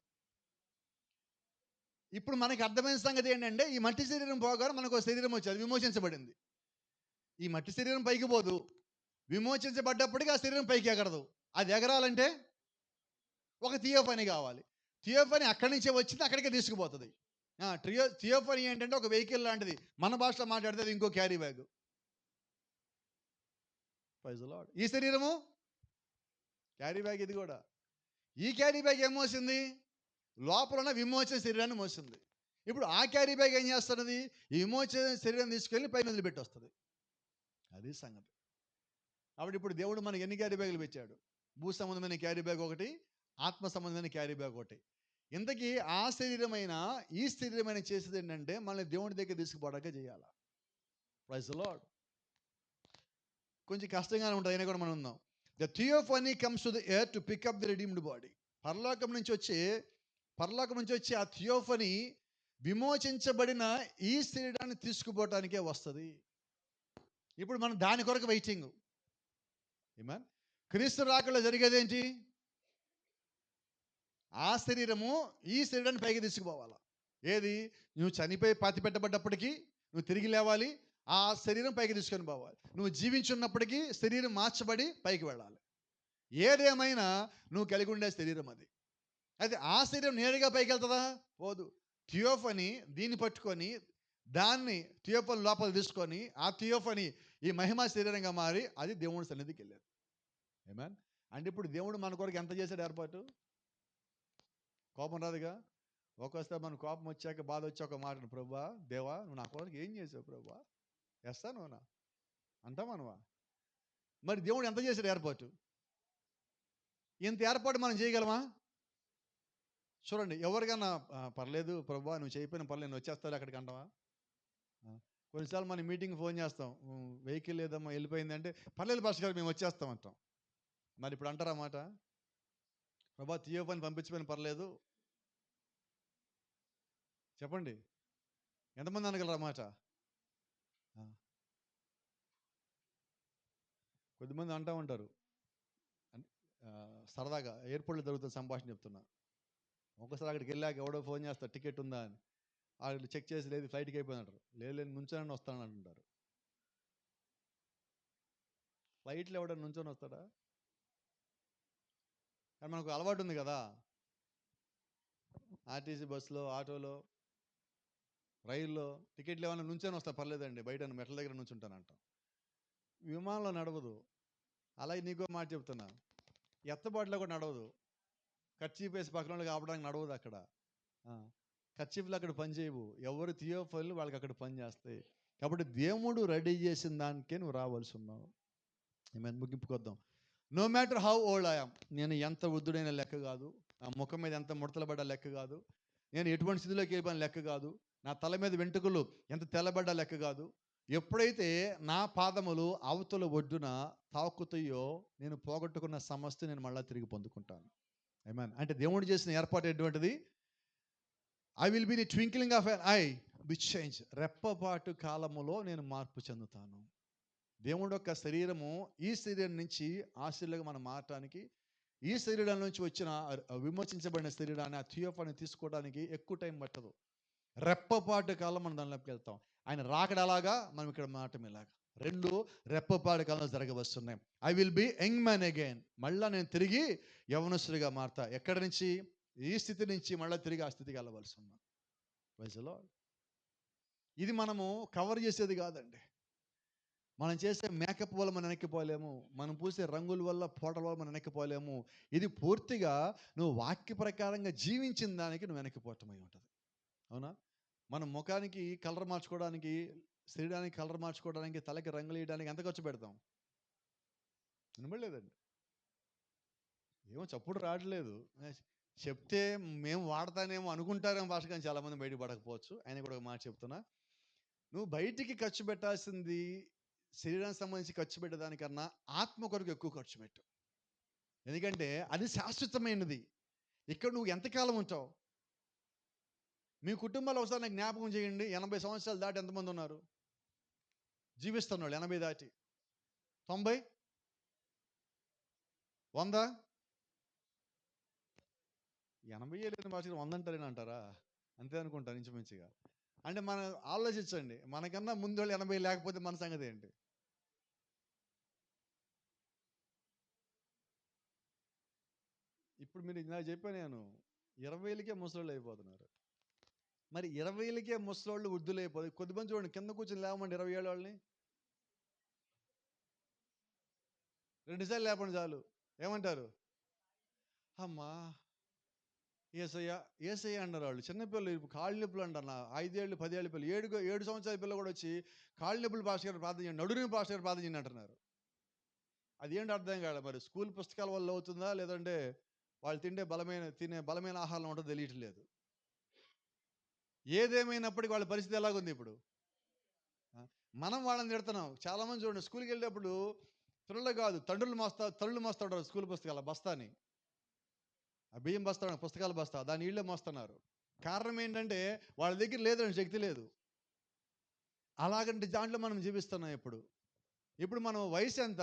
ఇప్పుడు మనకి అర్థమైన సంగతి ఏంటంటే, ఈ మట్టి శరీరం పోగానే మనకు ఒక శరీరం వచ్చేది, విమోచించబడింది. ఈ మట్టి శరీరం పైకి పోదు, విమోచించబడ్డప్పటికీ ఆ శరీరం పైకి ఎగరదు. అది ఎగరాలంటే ఒక థియోఫనీ కావాలి. థియోఫనీ అక్కడి నుంచే వచ్చింది, అక్కడికే తీసుకుపోతుంది. థియోఫనీ ఏంటంటే ఒక వెహికల్ లాంటిది. మన భాషలో మాట్లాడితే అది ఇంకో carry bag. Praise the Lord. ఈ శరీరము క్యారీ బ్యాగ్. ఇది కూడా ఈ క్యారీ బ్యాగ్ ఏం మోసింది? లోపల ఉన్న విమోచన శరీరాన్ని మోసింది. ఇప్పుడు ఆ క్యారీ బ్యాగ్ ఏం చేస్తున్నది? ఈ విమోచన శరీరం తీసుకెళ్ళి పైన వదిలిపెట్టి వస్తుంది. అది సంగతి. కాబట్టి ఇప్పుడు దేవుడు మనకి ఎన్ని క్యారీ బ్యాగులు పెట్టాడు? భూ సంబంధమైన క్యారీ బ్యాగ్ ఒకటి, ఆత్మ సంబంధమైన క్యారీ బ్యాగ్ ఒకటి. ఇంతకీ ఆ శరీరమైన ఈ శరీరమైన చేసేది ఏంటంటే మనల్ని దేవుడి దగ్గర తీసుకుపోవడానికే చేయాలి. Praise the Lord. కొంచెం కష్టంగానే ఉంటుంది, అయినా కూడా మనం ఉందాం. The theophany comes to the earth to pick up the redeemed body. పరలోకం నుంచి వచ్చి ఆ థియోఫనీ విమోచించబడిన ఈ శరీరాన్ని తీసుకుపోవటానికే వస్తుంది. ఇప్పుడు మనం దాని కొరకు వెయిటింగ్. ఆమేన్. క్రీస్తు రాకడలో జరిగేది ఏంటి? ఆ శరీరము ఈ శరీరాన్ని పైకి తీసుకుపోవాలి. ఏది? నువ్వు చనిపోయి పాతి పెట్టబడ్డప్పటికీ నువ్వు తిరిగి లేవాలి, ఆ శరీరం పైకి తీసుకొని పోవాలి. నువ్వు జీవించున్నప్పటికీ శరీరం మార్చబడి పైకి వెళ్ళాలి. ఏదేమైనా నువ్వు కలిగి ఉండే శరీరం అది. అయితే ఆ శరీరం నేరుగా పైకి వెళ్తుందా? పోదు. థియోఫనీ దీన్ని పట్టుకొని దాన్ని థియోఫనీ లోపల తీసుకొని ఆ థియోఫనీ ఈ మహిమా శరీరంగా మారి అది దేవుని సన్నిధికి వెళ్ళారు. ఆమేన్. అంటే ఇప్పుడు దేవుడు మన కొరకు ఎంత చేశాడు ఏర్పాటు? కోపం రాదుగా. ఒక్కోసారి మన కోపం వచ్చాక, బాధ వచ్చాక ఒక మాట, ప్రభువా, దేవా, నువ్వు నా కొరకు ఏం చేసావు ప్రభువా? వేస్తాను నా అంటామనువా? మరి దేవుడు ఎంత చేశాడు ఏర్పాటు? ఇంత ఏర్పాటు మనం చేయగలమా? చూడండి, ఎవరికన్నా పర్లేదు ప్రభువా, నువ్వు చేయకపోయినా పర్లేదు, నేను వచ్చేస్తాను అక్కడికి అంటావా? కొన్నిసార్లు మనం మీటింగ్ ఫోన్ చేస్తాం, వెహికల్ ఏదమ్మా వెళ్ళిపోయింది అంటే, పర్లేదు పాస్టర్ గారు మేము వచ్చేస్తాం అంటాం. మరి ఇప్పుడు అంటారా మాట? ప్రభా థియోఫనీ పంపించమని పర్లేదు, చెప్పండి, ఎంతమంది అనగలరా మాట? కొద్దిమంది అంటూ ఉంటారు సరదాగా, ఎయిర్పోర్ట్లో జరుగుతున్న సంభాషణ చెప్తున్నా. ఒకసారి అక్కడికి వెళ్ళాక ఎవడో ఫోన్ చేస్తారు, టికెట్ ఉందా అని. వాళ్ళు చెక్ చేసి లేదు ఫ్లైట్కి అయిపోయిందంటారు. లేదు నుంచొని వస్తానని అంటుంటారు. ఫ్లైట్లో ఎవడో నుంచొని వస్తాడా? కానీ మనకు అలవాటు ఉంది కదా, ఆర్టీసీ బస్సులో, ఆటోలో, రైల్లో టికెట్లు ఏమైనా నుంచొని వస్తా పర్లేదండి, బయట మెట్ల దగ్గర నుంచుంటానంట. విమానంలో నడవదు. అలాగే నీకో మాట చెప్తున్నా, ఎత్తబాటులో కూడా నడవదు. కర్చీఫ్ వేసి పక్కన వాళ్ళకి ఆపడానికి నడవదు అక్కడ. కర్చీఫ్లు అక్కడ పని చేయవు. ఎవరు థియోఫైలు వాళ్ళకి అక్కడ పని చేస్తాయి. కాబట్టి దేవుడు రెడీ చేసిన దానికే నువ్వు రావాల్సి ఉన్నావు. మేము ముగింపుకొద్దాం. No matter how old I am, నేను ఎంత వృద్ధుడైన లెక్క కాదు, నా ముఖం మీద ఎంత ముడతలు పడ్డ లెక్క కాదు, నేను ఎటువంటి స్థితిలోకి వెళ్ళిపోయిన లెక్క కాదు, నా తల మీద వెంట్రుకలు ఎంత తెల్లబడ్డ లెక్క కాదు. ఎప్పుడైతే నా పాదములు అవతల ఒడ్డున తాకుతాయో నేను పోగొట్టుకున్న సమస్య నేను మళ్ళీ తిరిగి పొందుకుంటాను. ఆమేన్. అంటే దేవుడు చేసిన ఏర్పాటు ఎటువంటిది? I will be the twinkling of an eye which change. రెప్పపాటు కాలములో నేను మార్పు చెందుతాను. దేవుడు యొక్క శరీరము ఈ శరీరం నుంచి ఆ శరీరంగా మనం మారటానికి, ఈ శరీరం నుంచి వచ్చిన విమోచించబడిన శరీరాన్ని ఆ థియోఫనీ తీసుకోవడానికి ఎక్కువ టైం పట్టదు. రెప్పపాటు కాలం మనం దానిలోకి వెళ్తాం. ఆయన రాకడ అలాగా, మనం ఇక్కడ మాటం ఇలాగా, రెండు రెప్పపాటు కాలంలో జరగవస్తున్నాయి. I will be young man again. మళ్ళీ నేను తిరిగి యవనస్తుడిగా మారుతా. ఎక్కడి నుంచి? ఈ స్థితి నుంచి మళ్ళీ తిరిగి ఆ స్థితికి వెళ్ళవలసి ఉన్నాం. Praise the Lord. ఇది మనము కవర్ చేసేది కాదండి. మనం చేసే మేకప్ వల్ల మనం వెనక్కిపోలేము. మనం పూసే రంగుల వల్ల, పోటల వల్ల మనం వెనక్కిపోలేము. ఇది పూర్తిగా నువ్వు వాక్య ప్రకారంగా జీవించిన దానికి నువ్వు వెనక్కిపోవటమై ఉంటది. అవునా? మనం ముఖానికి కలర్ మార్చుకోవడానికి, శరీరానికి కలర్ మార్చుకోవడానికి, తలకి రంగులేయడానికి ఎంత ఖర్చు పెడతాం? వినబడలేదండి. ఏమో చప్పుడు రావట్లేదు. చెప్తే మేము వాడతానేమో అనుకుంటారేమో భాష, కానీ చాలామంది బయటకి పడకపోవచ్చు. అయినా కూడా ఒక మాట చెప్తున్నా. నువ్వు బయటికి ఖర్చు పెట్టాల్సింది శరీరానికి సంబంధించి ఖర్చు పెట్టేదానికన్నా ఆత్మ కొరకు ఎక్కువ ఖర్చు పెట్టు. ఎందుకంటే అది శాశ్వతమైనది. ఇక్కడ నువ్వు ఎంతకాలం ఉంటావు? మీ కుటుంబాల్లో ఒకసారి నాకు జ్ఞాపకం చేయండి. 80 సంవత్సరాలు దాటి ఎంతమంది ఉన్నారు జీవిస్తున్నవాళ్ళు? 80 దాటి 90, 100, 80 లేని భాషగా 100 అంటారని అంటారా? అంతే అనుకుంటాను ఇంచుమించుగా. అంటే మనం ఆలోచించండి, మనకన్నా ముందు వాళ్ళు 80 లేకపోతే మన సంగతి ఏంటి? ఇప్పుడు మీరు నాకు చెప్పాను నేను, 20లకే ముసలోళ్ళు అయిపోతున్నారు. మరి 20లకే ముసలోళ్ళు వృద్ధులు అయిపోయి కొద్దిమంది చూడండి, కింద కూర్చొని లేవమండి 20 ఏళ్ళ వాళ్ళని 2 సార్లు లేపండి చాలు. ఏమంటారు? అమ్మా ఏసయ్య, ఏసయ్య అన్నారు వాళ్ళు. చిన్నపిల్లలు కాళ్ళు నొప్పులు అంటారు. 5 ఏళ్ళు 10 ఏళ్ళ పిల్లలు, 7 సంవత్సరాల పిల్లలు కూడా వచ్చి కాళ్ళు నొప్పులు పాస్టర్ గారు ప్రార్థన చేయండి, నడురిని పాస్టర్ గారు ప్రార్థన చేయండి అంటున్నారు. అదేంటి అర్థం కాదు. మరి స్కూల్ పుస్తకాల వల్ల అవుతుందా, లేదంటే వాళ్ళు తినే బలమైన ఆహారం ఉంటుందో తెలియట్లేదు. ఏదేమైనప్పటికీ వాళ్ళ పరిస్థితి ఎలాగుంది ఇప్పుడు? ఆ, మనం వాళ్ళని తిడుతున్నాం. చాలామంది చూడండి, స్కూల్కి వెళ్ళేటప్పుడు పిల్లలు కాదు తల్లులు మోస్తాడు స్కూల్ పుస్తకాల బస్తాని. ఆ బియ్యం బస్తా, పుస్తకాల బస్తా, దాని నీళ్ళే మోస్తున్నారు. కారణం ఏంటంటే వాళ్ళ దగ్గర లేదండి, శక్తి లేదు. అలాగంటే దాంట్లో మనం జీవిస్తున్నాం. ఇప్పుడు మనం వయసు ఎంత?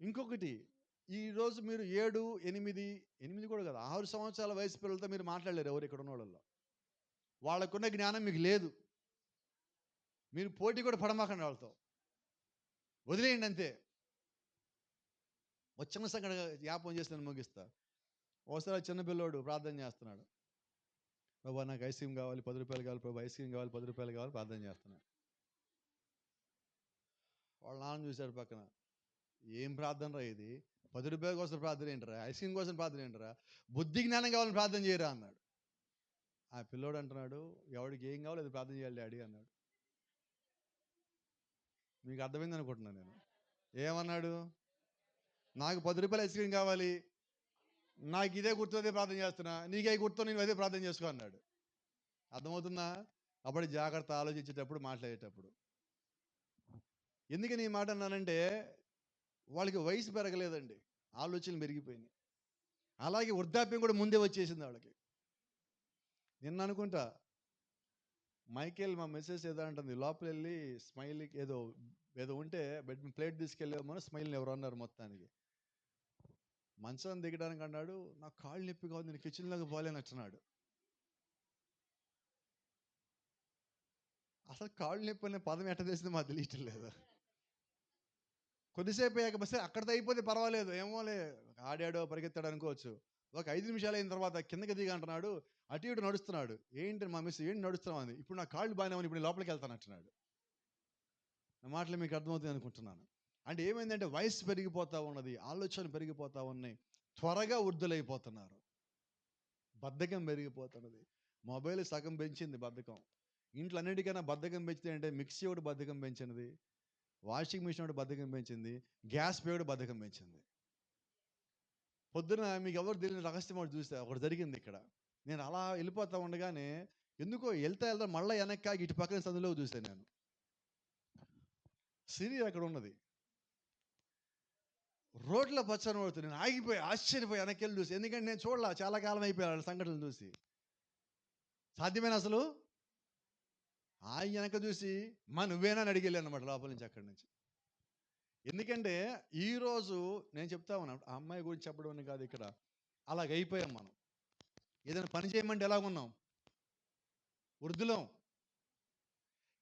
ఇంకొకటి, ఈరోజు మీరు 7, 8 కూడా కాదు, 6 సంవత్సరాల వయసు పిల్లలతో మీరు మాట్లాడలేరు ఎవరు ఇక్కడ ఉన్న వాళ్ళలో. వాళ్ళకున్న జ్ఞానం మీకు లేదు. మీరు పోటీ కూడా పడమాకండి వాళ్ళతో, వదిలేయండి అంతే. వచ్చిన సంగతి జ్ఞాపకం చేసి నేను ముగిస్తా. ఒకసారి చిన్న పిల్లోడు ప్రార్థన చేస్తున్నాడు. ప్రభా నాకు ఐస్ క్రీమ్ కావాలి, 10 రూపాయలు కావాలి, ప్రభా ఐస్ క్రీమ్ కావాలి, 10 రూపాయలు కావాలి, ప్రార్థన చేస్తున్నాడు. వాళ్ళ నాన్న చూశాడు పక్కన. ఏం ప్రార్థన రా ఇది? 10 రూపాయల కోసం ప్రార్థన ఏంటరా? ఐస్ క్రీమ్ కోసం ప్రార్థన ఏంటరా? బుద్ధి జ్ఞానం కావాలని ప్రార్థన చేయరా అన్నాడు. ఆ పిల్లోడు అంటున్నాడు, ఎవడికి ఏం కావాలో అది ప్రార్థన చేయాలి డాడీ అన్నాడు. మీకు అర్థమైంది అనుకుంటున్నాను నేను. ఏమన్నాడు? నాకు 10 రూపాయలు ఐస్ క్రీమ్ కావాలి, నాకు ఇదే గుర్తుదే ప్రార్థన చేస్తున్నా, నీకే గుర్తు, నేను అదే ప్రార్థన చేసుకో అన్నాడు. అర్థమవుతుందా? అప్పుడు జాగ్రత్త, ఆలోచించేటప్పుడు, మాట్లాడేటప్పుడు. ఎందుకని ఈ మాట అన్నానంటే, వాళ్ళకి వయసు పెరగలేదండి, ఆలోచనలు పెరిగిపోయినాయి. అలాగే వృద్ధాప్యం కూడా ముందే వచ్చేసింది వాళ్ళకి. నిన్న అనుకుంటా మైకేల్ మా మెసేజ్ ఏదో అంటుంది, లోపల వెళ్ళి స్మైల్కి ఏదో ఏదో ఉంటే బెడ్ ప్లేట్ తీసుకెళ్ళామో స్మైల్ని ఎవరు అన్నారు మొత్తానికి. మంచం దిగడానికి అన్నాడు, నాకు కాళ్ళు నొప్పిగా ఉంది, నేను కిచెన్లోకి పోలేనట్టున్నాడు. అసలు కాళ్ళు నొప్పి అనే పదం ఎట్ట తెలిసింది మాకు తెలియటం లేదు. కొద్దిసేపు అయ్యాక బస్ అక్కడితో అయిపోతే పర్వాలేదు, ఏమోలే ఆడాడో పరిగెత్తాడు అనుకోవచ్చు. ఒక 5 నిమిషాలు అయిన తర్వాత కిందకి దిగా అంటున్నాడు, అటు ఇటు నడుస్తున్నాడు. ఏంటి మా మిస్, ఏంటి నడుస్తున్నావు అంది. ఇప్పుడు నా కాళ్ళు బాగానే ఉన్నాయి, ఇప్పుడు లోపలికి వెళ్తాను అంటున్నాడు. నా మాటలు మీకు అర్థమవుతుంది అనుకుంటున్నాను. అంటే ఏమైందంటే వయసు పెరిగిపోతూ ఉన్నది, ఆలోచనలు పెరిగిపోతూ ఉన్నాయి, త్వరగా వృద్ధులైపోతున్నారు, బద్ధకం పెరిగిపోతున్నది. మొబైల్ సగం పెంచింది బద్ధకం. ఇంట్లో అన్నిటికైనా బద్ధకం పెంచితే అంటే మిక్సీ ఒకటి బద్ధకం పెంచినది, వాషింగ్ మిషన్ ఒకటి బద్ధకం పెంచింది, గ్యాస్ పే ఒకటి బద్ధకం పెంచింది. పొద్దున మీకు ఎవరు తెలియని రహస్యం ఒకటి చూస్తే ఒకటి జరిగింది ఇక్కడ. నేను అలా వెళ్ళిపోతా ఉండగానే ఎందుకో వెళ్తా మళ్ళీ వెనక్కి ఇటు పక్కన సందులో చూశాను నేను. సిరి అక్కడ ఉన్నది, రోడ్ల పచ్చని పడుతుంది. నేను ఆగిపోయి ఆశ్చర్యపోయి వెనక్కి వెళ్ళి చూసి, ఎందుకంటే నేను చూడలా, చాలా కాలం అయిపోయాను సంఘటనలు చూసి. సాధ్యమైన అసలు వెనక చూసి మా నువ్వేనా అని అడిగేళ్ళి అనమాట లోపల నుంచి, అక్కడి నుంచి. ఎందుకంటే ఈరోజు నేను చెప్తా ఉన్నాను, ఆ అమ్మాయి గురించి చెప్పడం అని కాదు, ఇక్కడ అలాగైపోయాం మనం. ఏదైనా పని చేయమంటే ఎలాగున్నాం? వృద్ధులం.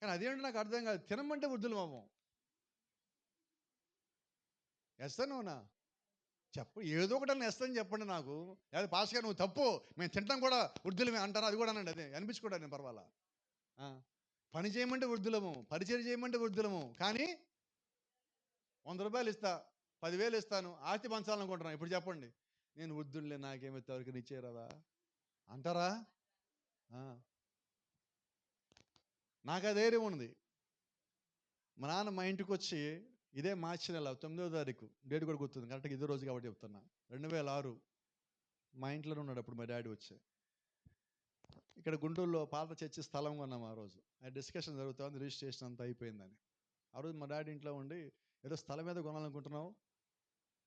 కానీ అదేంటి నాకు అర్థం కాదు, తినమంటే వృద్ధులం అవ్వం. ఎస్తానునా చెప్పు, ఏదో ఒకటి ఎస్తని చెప్పండి నాకు. లేదా పాస్గా నువ్వు తప్పు, మేము తింటాం కూడా వృద్ధులమే అంటారు, అది కూడా అనండి, అదే అనిపించుకోవడానికి నేను పర్వాలా. పని చేయమంటే వృద్ధులము, పరిచయం చేయమంటే వృద్ధులము. కానీ 100 రూపాయలు ఇస్తా, 10,000 ఇస్తాను, ఆస్తి పంచాలనుకుంటున్నాను. ఇప్పుడు చెప్పండి, నేను వృద్ధులే నాకేమిస్తా ఎవరికి నిచ్చేయరాదా అంటారా? ఆ. నాకు ఆ ధైర్యం ఉంది. మా నాన్న మా ఇంటికి వచ్చి ఇదే మార్చి నెల 9వ తారీఖు, డేట్ కూడా గుర్తుంది కరెక్ట్గా, ఇదే రోజు కాబట్టి చెప్తున్నా, 2006 మా ఇంట్లోనే ఉన్నాడు అప్పుడు మా డాడీ వచ్చి. ఇక్కడ గుంటూరులో పాత చర్చి స్థలం కొన్నాం ఆ రోజు. ఆ డిస్కషన్ జరుగుతుంది, రిజిస్ట్రేషన్ అంతా అయిపోయిందని. ఆ రోజు మా డాడీ ఇంట్లో ఉండి, ఏదో స్థలం మీద కొనాలనుకుంటున్నావు,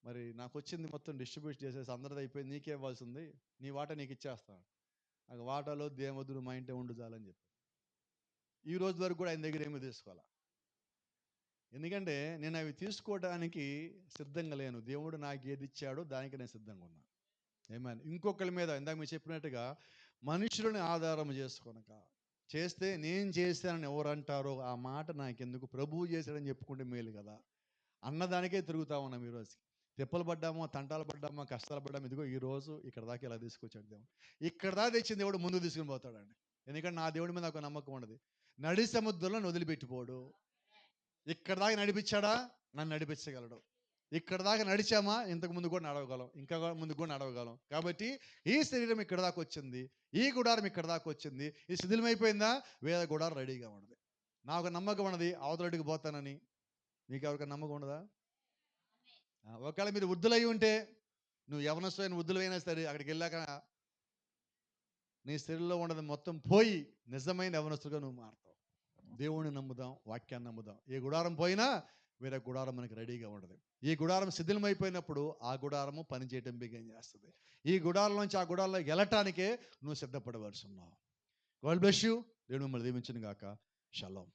మరి నాకు వచ్చింది మొత్తం డిస్ట్రిబ్యూట్ చేసేసి అందరిది అయిపోయింది, నీకే ఇవ్వాల్సింది, నీ వాటా నీకు ఇచ్చేస్తాను. నాకు వాటాలో దేవదులు మా ఇంటే ఉండు చాలని చెప్పి ఈ రోజు వరకు కూడా ఆయన దగ్గర ఏమీ తీసుకోవాలా. ఎందుకంటే నేను అవి తీసుకోవడానికి సిద్ధంగా లేను. దేవుడు నాకు ఏది ఇచ్చాడో దానికి నేను సిద్ధంగా ఉన్నాను. ఏమైనా ఇంకొకరి మీద ఇందాక మీరు చెప్పినట్టుగా మనుషులను ఆధారం చేసుకొనక చేస్తే నేను చేశానని ఎవరు అంటారో ఆ మాట నాకెందుకు, ప్రభువు చేశాడని చెప్పుకుంటే మేలు కదా అన్నదానికే తిరుగుతా ఉన్నాం. ఈరోజు తిప్పలు పడ్డామో, తంటాలు పడ్డామో, కష్టాలు పడ్డామో, ఇదిగో ఈ రోజు ఇక్కడ దాకా ఇలా తీసుకొచ్చాడు దేవుడు. ఇక్కడ దాకా తెచ్చిన దేవుడు ముందు తీసుకుని పోతాడండి. ఎందుకంటే నా దేవుడి మీద నాకు నమ్మకం ఉండదు. నడి సముద్రంలో వదిలిపెట్టిపోడు. ఇక్కడ దాకా నడిపించాడా, నన్ను నడిపించగలడు. ఇక్కడ దాకా నడిచామా, ఇంతకు ముందు కూడా నడవగలం, ఇంకా ముందు కూడా నడవగలం. కాబట్టి ఈ శరీరం ఇక్కడ దాకా వచ్చింది, ఈ గుడారం ఇక్కడ దాకా వచ్చింది, ఈ శిథిలమైపోయిందా, వేరే గుడారం రెడీగా ఉన్నది. నాకు నమ్మకం ఉన్నది అవతలడికి పోతానని. మీకు ఎవరికైనా నమ్మకం ఉండదా? ఒకవేళ మీరు వృద్ధులై ఉంటే, నువ్వు యవనస్తులైన వృద్ధులైనా సరే, అక్కడికి వెళ్ళాక నీ శరీరంలో ఉన్నది మొత్తం పోయి నిజమైన యవనస్తులుగా నువ్వు మారుతావు. దేవుణ్ణి నమ్ముదాం, వాక్యాన్ని నమ్ముదాం. ఏ గుడారం పోయినా వేరే గుడారం మనకి రెడీగా ఉండదు. ఈ గుడారం శిథిలమైపోయినప్పుడు ఆ గుడారము పనిచేయటం బిగిన్ చేస్తుంది. ఈ గుడారం నుంచి ఆ గుడారంలో వెళ్ళటానికే నువ్వు సిద్ధపడవలసి ఉన్నావు. God bless you. దేవుడు మిమ్మల్ని దీవించును గాక. షలోమ్.